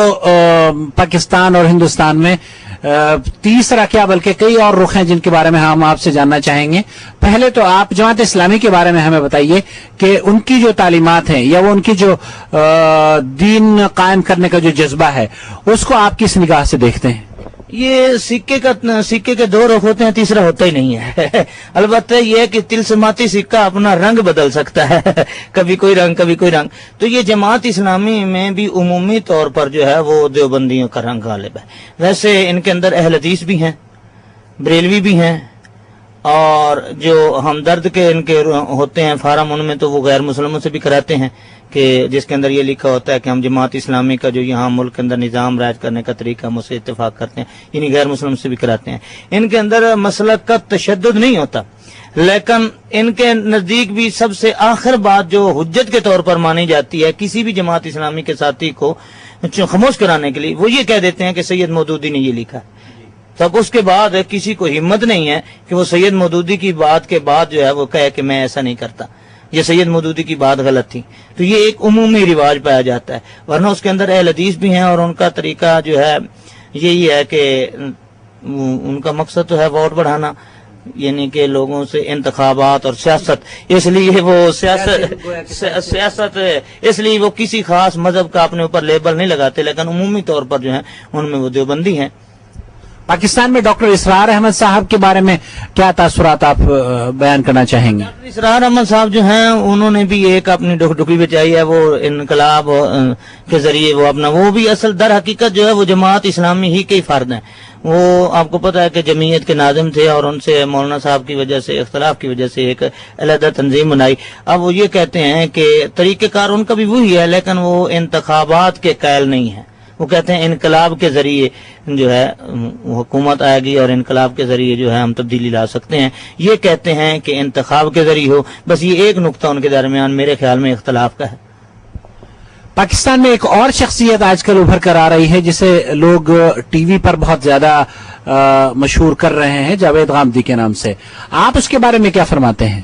پاکستان اور ہندوستان میں تیسرا کیا بلکہ کئی اور رخ ہیں جن کے بارے میں ہم آپ سے جاننا چاہیں گے. پہلے تو آپ جماعت اسلامی کے بارے میں ہمیں بتائیے کہ ان کی جو تعلیمات ہیں یا وہ ان کی جو دین قائم کرنے کا جو جذبہ ہے اس کو آپ کس نگاہ سے دیکھتے ہیں؟ یہ سکے کے دو رخ ہوتے ہیں, تیسرا ہوتا ہی نہیں ہے. البتہ یہ ہے کہ تلسماتی سکہ اپنا رنگ بدل سکتا ہے, کبھی کوئی رنگ کبھی کوئی رنگ. تو یہ جماعت اسلامی میں بھی عمومی طور پر جو ہے وہ دیوبندیوں کا رنگ غالب ہے. ویسے ان کے اندر اہل حدیث بھی ہیں, بریلوی بھی ہیں, اور جو ہمدرد کے ان کے ہوتے ہیں فارم ان میں تو وہ غیر مسلموں سے بھی کراتے ہیں کہ جس کے اندر یہ لکھا ہوتا ہے کہ ہم جماعت اسلامی کا جو یہاں ملک کے اندر نظام رائج کرنے کا طریقہ ہم اسے اتفاق کرتے ہیں, یعنی غیر مسلم سے بھی کراتے ہیں. ان کے اندر مسلک کا تشدد نہیں ہوتا, لیکن ان کے نزدیک بھی سب سے آخر بات جو حجت کے طور پر مانی جاتی ہے کسی بھی جماعت اسلامی کے ساتھی کو خاموش کرانے کے لیے, وہ یہ کہہ دیتے ہیں کہ سید مودودی نے یہ لکھا ہے. تب اس کے بعد کسی کو ہمت نہیں ہے کہ وہ سید مودودی کی بات کے بعد جو ہے وہ کہے کہ میں ایسا نہیں کرتا, یہ سید مودودی کی بات غلط تھی. تو یہ ایک عمومی رواج پایا جاتا ہے, ورنہ اس کے اندر اہل حدیث بھی ہیں اور ان کا طریقہ جو ہے یہی ہے کہ ان کا مقصد تو ہے ووٹ بڑھانا, یعنی کہ لوگوں سے انتخابات اور سیاست. اس لیے وہ سیاست اس لیے وہ کسی خاص مذہب کا اپنے اوپر لیبل نہیں لگاتے, لیکن عمومی طور پر جو ہے ان میں وہ دیوبندی ہیں. پاکستان میں ڈاکٹر اسرار احمد صاحب کے بارے میں کیا تاثرات آپ بیان کرنا چاہیں گے؟ ڈاکٹر اسرار احمد صاحب جو ہیں انہوں نے بھی ایک اپنی ڈکی بچائی ہے, وہ انقلاب کے ذریعے وہ اپنا وہ بھی اصل در حقیقت جو ہے وہ جماعت اسلامی ہی کے ہی فرد ہیں. وہ آپ کو پتا ہے کہ جمعیت کے ناظم تھے اور ان سے مولانا صاحب کی وجہ سے اختلاف کی وجہ سے ایک علیحدہ تنظیم بنائی. اب وہ یہ کہتے ہیں کہ طریقہ کار ان کا بھی وہی ہے, لیکن وہ انتخابات کے قائل نہیں ہے. وہ کہتے ہیں انقلاب کے ذریعے جو ہے حکومت آئے گی اور انقلاب کے ذریعے جو ہے ہم تبدیلی لا سکتے ہیں. یہ کہتے ہیں کہ انتخاب کے ذریعے ہو. بس یہ ایک نقطہ ان کے درمیان میرے خیال میں اختلاف کا ہے. پاکستان میں ایک اور شخصیت آج کل ابھر کر آ رہی ہے جسے لوگ ٹی وی پر بہت زیادہ مشہور کر رہے ہیں, جاوید غامدی کے نام سے. آپ اس کے بارے میں کیا فرماتے ہیں؟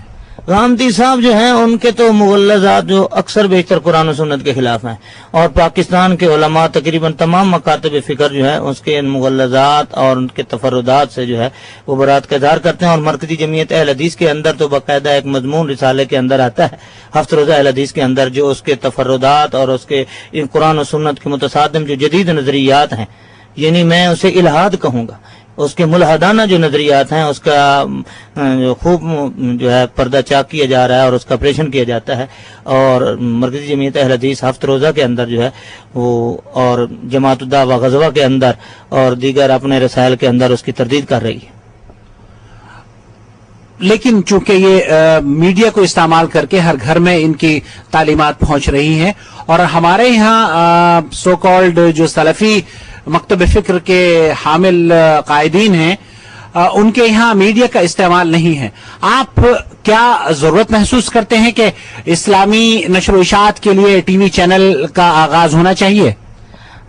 غامدی صاحب جو ہیں ان کے تو مغلظات جو اکثر بیشتر قرآن و سنت کے خلاف ہیں, اور پاکستان کے علماء تقریباً تمام مکاتب فکر جو ہے اس کے مغلظات اور ان کے تفردات سے جو ہے وہ برات کا اظہار کرتے ہیں. اور مرکزی جمعیت اہل حدیث کے اندر تو باقاعدہ ایک مضمون رسالے کے اندر آتا ہے, ہفت روزہ اہل حدیث کے اندر, جو اس کے تفردات اور اس کے قرآن و سنت کے متصادم جو جدید نظریات ہیں, یعنی میں اسے الہاد کہوں گا, اس کے ملحدانہ جو نظریات ہیں اس کا جو خوب جو ہے پردہ چاک کیا جا رہا ہے اور اس کا آپریشن کیا جاتا ہے. اور مرکزی جمعیت اہل حدیث ہفت روزہ کے اندر جو ہے وہ اور جماعت الدعوہ غزوہ کے اندر اور دیگر اپنے رسائل کے اندر اس کی تردید کر رہی ہے. لیکن چونکہ یہ میڈیا کو استعمال کر کے ہر گھر میں ان کی تعلیمات پہنچ رہی ہیں, اور ہمارے یہاں سو کالڈ جو سلفی مکتب فکر کے حامل قائدین ہیں ان کے یہاں میڈیا کا استعمال نہیں ہے. آپ کیا ضرورت محسوس کرتے ہیں کہ اسلامی نشر و اشاعت کے لیے ٹی وی چینل کا آغاز ہونا چاہیے؟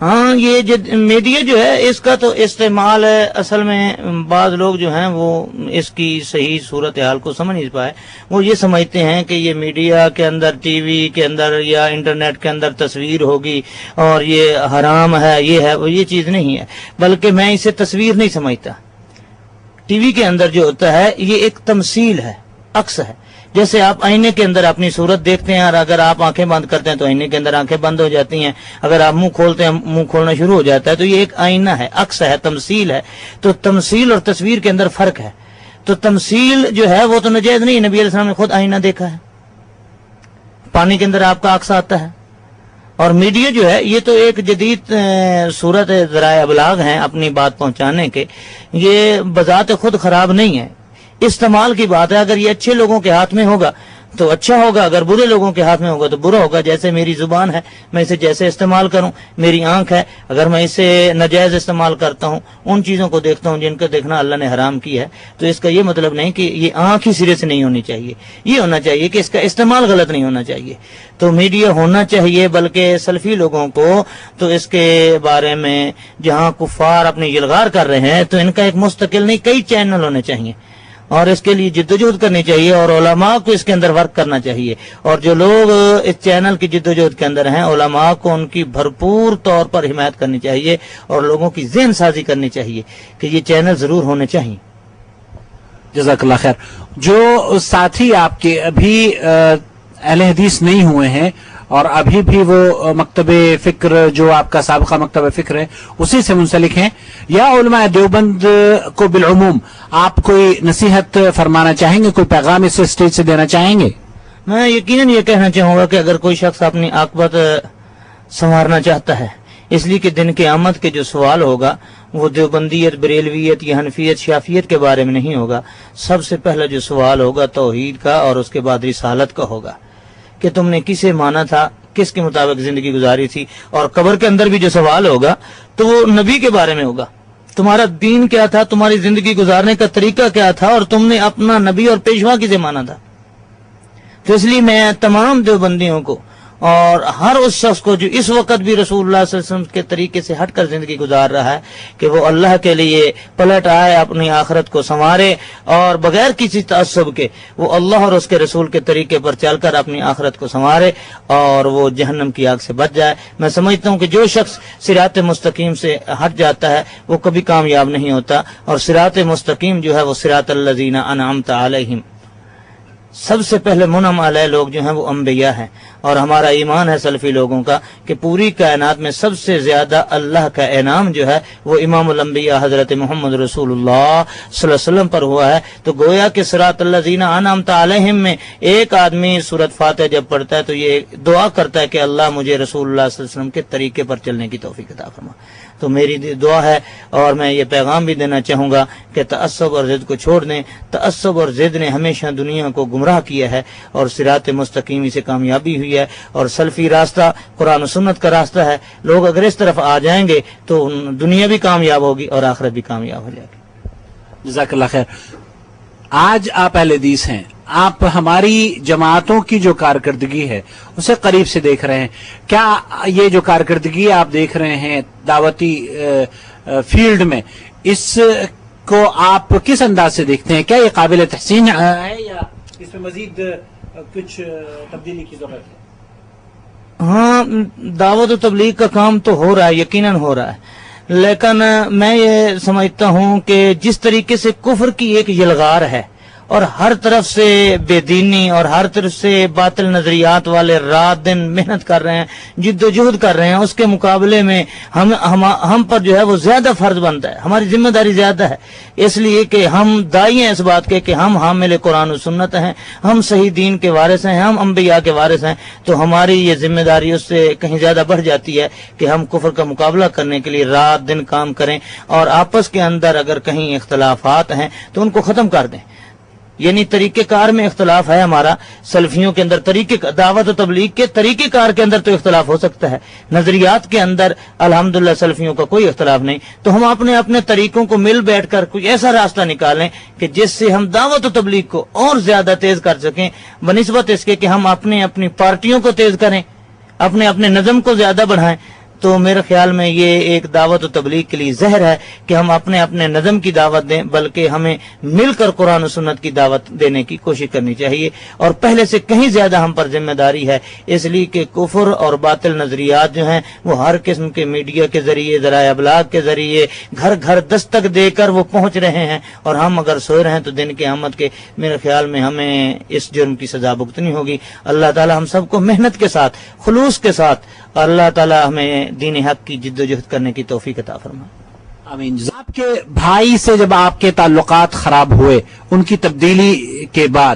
ہاں, یہ میڈیا جو ہے اس کا تو استعمال ہے. اصل میں بعض لوگ جو ہیں وہ اس کی صحیح صورتحال کو سمجھ نہیں پائے. وہ یہ سمجھتے ہیں کہ یہ میڈیا کے اندر ٹی وی کے اندر یا انٹرنیٹ کے اندر تصویر ہوگی اور یہ حرام ہے, یہ ہے وہ, یہ چیز نہیں ہے. بلکہ میں اسے تصویر نہیں سمجھتا. ٹی وی کے اندر جو ہوتا ہے یہ ایک تمثیل ہے, عکس ہے. جیسے آپ آئینے کے اندر اپنی صورت دیکھتے ہیں اور اگر آپ آنکھیں بند کرتے ہیں تو آئینے کے اندر آنکھیں بند ہو جاتی ہیں, اگر آپ منہ کھولتے ہیں منہ کھولنا شروع ہو جاتا ہے. تو یہ ایک آئینہ ہے, عکس ہے, تمثیل ہے. تو تمثیل اور تصویر کے اندر فرق ہے. تو تمثیل جو ہے وہ تو ناجائز نہیں. نبی علیہ السلام نے خود آئینہ دیکھا ہے, پانی کے اندر آپ کا عکس آتا ہے. اور میڈیا جو ہے یہ تو ایک جدید صورت ذرائع ابلاغ ہیں اپنی بات پہنچانے کے. یہ بذات خود خراب نہیں ہے, استعمال کی بات ہے. اگر یہ اچھے لوگوں کے ہاتھ میں ہوگا تو اچھا ہوگا, اگر برے لوگوں کے ہاتھ میں ہوگا تو برا ہوگا. جیسے میری زبان ہے, میں اسے جیسے استعمال کروں. میری آنکھ ہے, اگر میں اسے ناجائز استعمال کرتا ہوں, ان چیزوں کو دیکھتا ہوں جن کا دیکھنا اللہ نے حرام کیا ہے, تو اس کا یہ مطلب نہیں کہ یہ آنکھ ہی سرے سے نہیں ہونی چاہیے. یہ ہونا چاہیے کہ اس کا استعمال غلط نہیں ہونا چاہیے. تو میڈیا ہونا چاہیے, بلکہ سلفی لوگوں کو تو اس کے بارے میں جہاں کفار اپنی یلغار کر رہے ہیں تو ان کا ایک مستقل نہیں کئی چینل ہونے چاہیے, اور اس کے لیے جدوجہد کرنی چاہیے, اور علماء کو اس کے اندر ورک کرنا چاہیے. اور جو لوگ اس چینل کی جدوجہد کے اندر ہیں, علماء کو ان کی بھرپور طور پر حمایت کرنی چاہیے اور لوگوں کی ذہن سازی کرنی چاہیے کہ یہ چینل ضرور ہونے چاہیے. جزاک اللہ خیر. جو ساتھی آپ کے ابھی اہل حدیث نہیں ہوئے ہیں اور ابھی بھی وہ مکتب فکر جو آپ کا سابقہ مکتب فکر ہے اسی سے منسلک ہیں, یا علماء دیوبند کو بالعموم آپ کوئی نصیحت فرمانا چاہیں گے, کوئی پیغام اس اسٹیج سے دینا چاہیں گے؟ میں یقیناً یہ کہنا چاہوں گا کہ اگر کوئی شخص اپنی عاقبت سنوارنا چاہتا ہے, اس لیے کہ دن قیامت کے جو سوال ہوگا وہ دیوبندیت, بریلویت یا حنفیت, شافیت کے بارے میں نہیں ہوگا. سب سے پہلا جو سوال ہوگا توحید کا, اور اس کے بعد رسالت کا ہوگا کہ تم نے کسے مانا تھا, کس کے مطابق زندگی گزاری تھی. اور قبر کے اندر بھی جو سوال ہوگا تو وہ نبی کے بارے میں ہوگا, تمہارا دین کیا تھا, تمہاری زندگی گزارنے کا طریقہ کیا تھا, اور تم نے اپنا نبی اور پیشوا کسے مانا تھا. تو اس لیے میں تمام دیوبندیوں کو اور ہر اس شخص کو جو اس وقت بھی رسول اللہ صلی اللہ علیہ وسلم کے طریقے سے ہٹ کر زندگی گزار رہا ہے کہ وہ اللہ کے لیے پلٹ آئے, اپنی آخرت کو سنوارے, اور بغیر کسی تعصب کے وہ اللہ اور اس کے رسول کے طریقے پر چل کر اپنی آخرت کو سنوارے اور وہ جہنم کی آگ سے بچ جائے. میں سمجھتا ہوں کہ جو شخص صراط مستقیم سے ہٹ جاتا ہے وہ کبھی کامیاب نہیں ہوتا, اور صراط مستقیم جو ہے وہ صراط الذین انعمت علیہم, سب سے پہلے منعم علیہ لوگ جو ہیں وہ انبیاء ہیں. اور ہمارا ایمان ہے سلفی لوگوں کا کہ پوری کائنات میں سب سے زیادہ اللہ کا انعام جو ہے وہ امام الانبیاء حضرت محمد رسول اللہ صلی اللہ علیہ وسلم پر ہوا ہے. تو گویا کہ صراط الذین انعمت علیہم میں ایک آدمی سورۃ فاتحہ جب پڑھتا ہے تو یہ دعا کرتا ہے کہ اللہ مجھے رسول اللہ صلی اللہ علیہ وسلم کے طریقے پر چلنے کی توفیق عطا فرما. تو میری دعا ہے, اور میں یہ پیغام بھی دینا چاہوں گا کہ تعصب اور ضد کو چھوڑ دیں. تعصب اور ضد نے ہمیشہ دنیا کو گمراہ کیا ہے, اور صراط مستقیمی سے کامیابی ہوئی ہے, اور سلفی راستہ قرآن و سنت کا راستہ ہے. لوگ اگر اس طرف آ جائیں گے تو دنیا بھی کامیاب ہوگی اور آخرت بھی کامیاب ہو جائے گی. جزاک اللہ خیر. آج آپ اہل حدیث ہیں, آپ ہماری جماعتوں کی جو کارکردگی ہے اسے قریب سے دیکھ رہے ہیں. کیا یہ جو کارکردگی آپ دیکھ رہے ہیں دعوتی فیلڈ میں, اس کو آپ کس انداز سے دیکھتے ہیں؟ کیا یہ قابل تحسین ہے یا اس میں مزید کچھ تبدیلی کی ضرورت ہے؟ ہاں, دعوت و تبلیغ کا کام تو ہو رہا ہے, یقیناً ہو رہا ہے, لیکن میں یہ سمجھتا ہوں کہ جس طریقے سے کفر کی ایک یلغار ہے اور ہر طرف سے بے دینی اور ہر طرف سے باطل نظریات والے رات دن محنت کر رہے ہیں, جد و جہد کر رہے ہیں, اس کے مقابلے میں ہم پر جو ہے وہ زیادہ فرض بنتا ہے, ہماری ذمہ داری زیادہ ہے, اس لیے کہ ہم داعی ہیں اس بات کے کہ ہم حامل قرآن و سنت ہیں, ہم صحیح دین کے وارث ہیں, ہم انبیاء کے وارث ہیں. تو ہماری یہ ذمہ داری اس سے کہیں زیادہ بڑھ جاتی ہے کہ ہم کفر کا مقابلہ کرنے کے لیے رات دن کام کریں, اور آپس کے اندر اگر کہیں اختلافات ہیں تو ان کو ختم کر دیں. یعنی طریقہ کار میں اختلاف ہے ہمارا, سلفیوں کے اندر طریقے دعوت و تبلیغ کے طریقہ کار کے اندر تو اختلاف ہو سکتا ہے, نظریات کے اندر الحمدللہ سلفیوں کا کوئی اختلاف نہیں. تو ہم اپنے اپنے طریقوں کو مل بیٹھ کر کوئی ایسا راستہ نکالیں کہ جس سے ہم دعوت و تبلیغ کو اور زیادہ تیز کر سکیں, بنسبت اس کے کہ ہم اپنی پارٹیوں کو تیز کریں, اپنے نظم کو زیادہ بڑھائیں. تو میرے خیال میں یہ ایک دعوت و تبلیغ کے لیے زہر ہے کہ ہم اپنے نظم کی دعوت دیں, بلکہ ہمیں مل کر قرآن و سنت کی دعوت دینے کی کوشش کرنی چاہیے. اور پہلے سے کہیں زیادہ ہم پر ذمہ داری ہے, اس لیے کہ کفر اور باطل نظریات جو ہیں وہ ہر قسم کے میڈیا کے ذریعے, ذرائع ابلاغ کے ذریعے گھر گھر دستک دے کر وہ پہنچ رہے ہیں, اور ہم اگر سوئے رہیں تو دن قیامت کے میرے خیال میں ہمیں اس جرم کی سزا بھگتنی ہوگی. اللہ تعالی ہم سب کو محنت کے ساتھ, خلوص کے ساتھ, اللہ تعالی ہمیں دین حق کی جد و جہد کرنے کی توفیق عطا فرمائے. آمین. آپ کے بھائی سے جب آپ کے تعلقات خراب ہوئے, ان کی تبدیلی کے بعد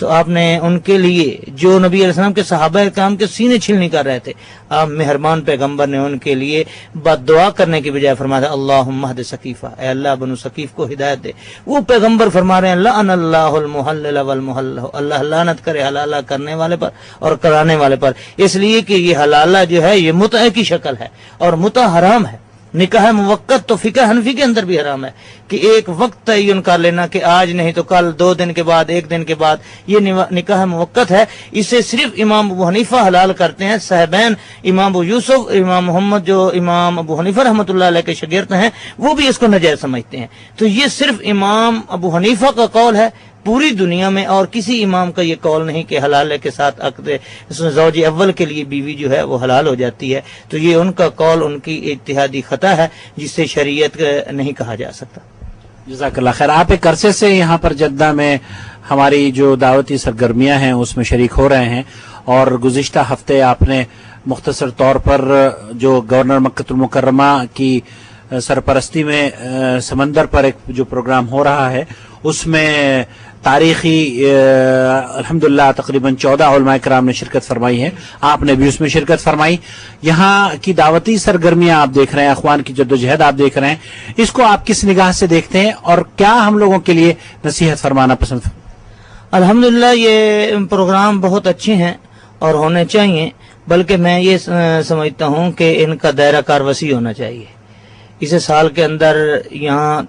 تو آپ نے ان کے لیے جو نبی علیہ السلام کے صحابہ کرام کے سینے چھلنی کر رہے تھے، آپ مہربان پیغمبر نے ان کے لیے بد دعا کرنے کی بجائے فرمایا اللہم اہد ثقیفہ، اے اللہ بنو ثقیف کو ہدایت دے۔ وہ پیغمبر فرما رہے ہیں لعن اللہ المحلل والمحلل، اللہ لعنت کرے حلالہ کرنے والے پر اور کرانے والے پر، اس لیے کہ یہ حلالہ جو ہے یہ متع کی شکل ہے اور متع حرام ہے۔ نکاح موقت تو فقہ حنفی کے اندر بھی حرام ہے کہ ایک وقت تعین کر لینا کہ آج نہیں تو کل، 2 دن کے بعد، 1 دن کے بعد، یہ نکاح موقت ہے۔ اسے صرف امام ابو حنیفہ حلال کرتے ہیں، صاحبین امام ابو یوسف، امام محمد جو امام ابو حنیفہ رحمۃ اللہ علیہ کے شاگرد ہیں وہ بھی اس کو ناجائز سمجھتے ہیں۔ تو یہ صرف امام ابو حنیفہ کا قول ہے، پوری دنیا میں اور کسی امام کا یہ قول نہیں کہ حلالے کے ساتھ عقد زوج اول کے لیے بیوی جو ہے وہ حلال ہو جاتی ہے۔ تو یہ ان کا قول، ان کی اجتہادی خطا ہے جسے شریعت نہیں کہا جا سکتا۔ جزاک اللہ خیر۔ آپ ایک عرصے سے یہاں پر جدہ میں ہماری جو دعوتی سرگرمیاں ہیں اس میں شریک ہو رہے ہیں، اور گزشتہ ہفتے آپ نے مختصر طور پر جو گورنر مکہ المکرمہ کی سرپرستی میں سمندر پر ایک جو پروگرام ہو رہا ہے اس میں تاریخی الحمدللہ تقریباً 14 علماء کرام نے شرکت فرمائی ہے، آپ نے بھی اس میں شرکت فرمائی۔ یہاں کی دعوتی سرگرمیاں آپ دیکھ رہے ہیں، اخوان کی جدوجہد آپ دیکھ رہے ہیں، اس کو آپ کس نگاہ سے دیکھتے ہیں اور کیا ہم لوگوں کے لیے نصیحت فرمانا پسند؟ الحمدللہ یہ پروگرام بہت اچھے ہیں اور ہونے چاہیے، بلکہ میں یہ سمجھتا ہوں کہ ان کا دائرہ کار وسیع ہونا چاہیے۔ اسے سال کے اندر یہاں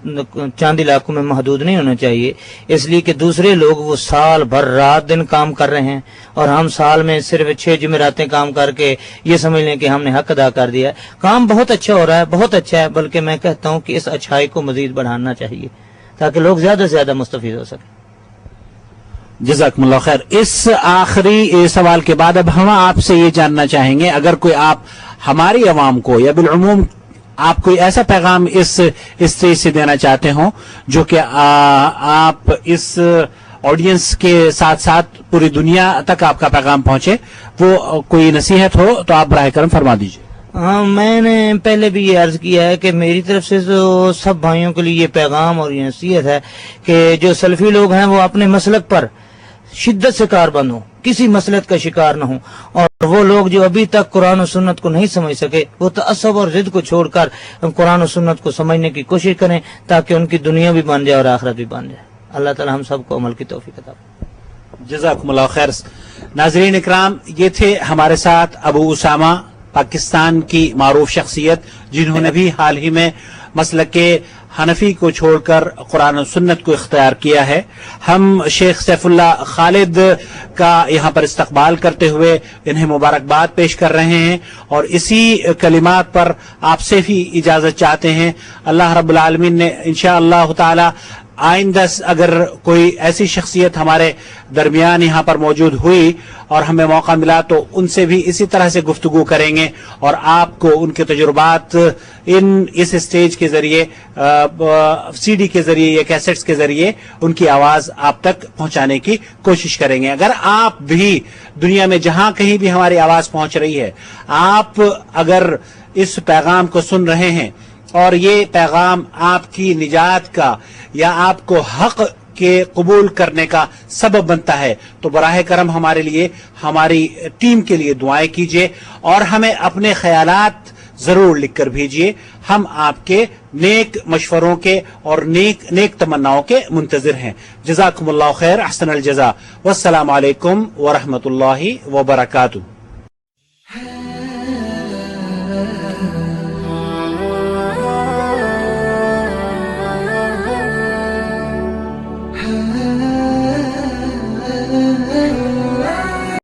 چند علاقوں میں محدود نہیں ہونا چاہیے، اس لیے کہ دوسرے لوگ وہ سال بھر رات دن کام کر رہے ہیں اور ہم سال میں صرف 6 جمعراتیں کام کر کے یہ سمجھ لیں کہ ہم نے حق ادا کر دیا ہے۔ کام بہت اچھا ہو رہا ہے، بہت اچھا ہے، بلکہ میں کہتا ہوں کہ اس اچھائی کو مزید بڑھانا چاہیے تاکہ لوگ زیادہ سے زیادہ مستفید ہو سکیں۔ جزاکم اللہ خیر۔ اس آخری سوال کے بعد اب ہم آپ سے یہ جاننا چاہیں گے، اگر کوئی آپ ہماری عوام کو یا بالعموم آپ کوئی ایسا پیغام اس اسٹیج سے دینا چاہتے ہوں جو کہ آپ اس آڈینس کے ساتھ ساتھ پوری دنیا تک آپ کا پیغام پہنچے، وہ کوئی نصیحت ہو تو آپ براہ کرم فرما دیجیے۔ ہاں، میں نے پہلے بھی یہ عرض کیا ہے کہ میری طرف سے تو سب بھائیوں کے لیے یہ پیغام اور یہ نصیحت ہے کہ جو سلفی لوگ ہیں وہ اپنے مسلک پر شدت سے کاربند ہوں، کسی مسلک کا شکار نہ ہوں، اور وہ لوگ جو ابھی تک قرآن و سنت کو نہیں سمجھ سکے وہ تعصب اور ضد کو چھوڑ کر قرآن و سنت کو سمجھنے کی کوشش کریں تاکہ ان کی دنیا بھی بن جائے اور آخرت بھی بن جائے۔ اللہ تعالی ہم سب کو عمل کی توفیق عطا فرمائے۔ جزاکم اللہ خیر۔ ناظرین اکرام، یہ تھے ہمارے ساتھ ابو اسامہ، پاکستان کی معروف شخصیت جنہوں نے بھی حال ہی میں مسلک حنفی کو چھوڑ کر قرآن و سنت کو اختیار کیا ہے۔ ہم شیخ سیف اللہ خالد کا یہاں پر استقبال کرتے ہوئے انہیں مبارکباد پیش کر رہے ہیں اور اسی کلمات پر آپ سے بھی اجازت چاہتے ہیں۔ اللہ رب العالمین نے انشاءاللہ تعالی آئندہ اگر کوئی ایسی شخصیت ہمارے درمیان یہاں پر موجود ہوئی اور ہمیں موقع ملا تو ان سے بھی اسی طرح سے گفتگو کریں گے اور آپ کو ان کے تجربات اس اسٹیج کے ذریعے، سی ڈی کے ذریعے یا کیسٹس کے ذریعے ان کی آواز آپ تک پہنچانے کی کوشش کریں گے۔ اگر آپ بھی دنیا میں جہاں کہیں بھی ہماری آواز پہنچ رہی ہے، آپ اگر اس پیغام کو سن رہے ہیں اور یہ پیغام آپ کی نجات کا یا آپ کو حق کے قبول کرنے کا سبب بنتا ہے تو براہ کرم ہمارے لیے، ہماری ٹیم کے لیے دعائیں کیجیے اور ہمیں اپنے خیالات ضرور لکھ کر بھیجیے۔ ہم آپ کے نیک مشوروں کے اور نیک تمناؤں کے منتظر ہیں۔ جزاکم اللہ خیر، احسن الجزا، والسلام علیکم ورحمۃ اللہ وبرکاتہ۔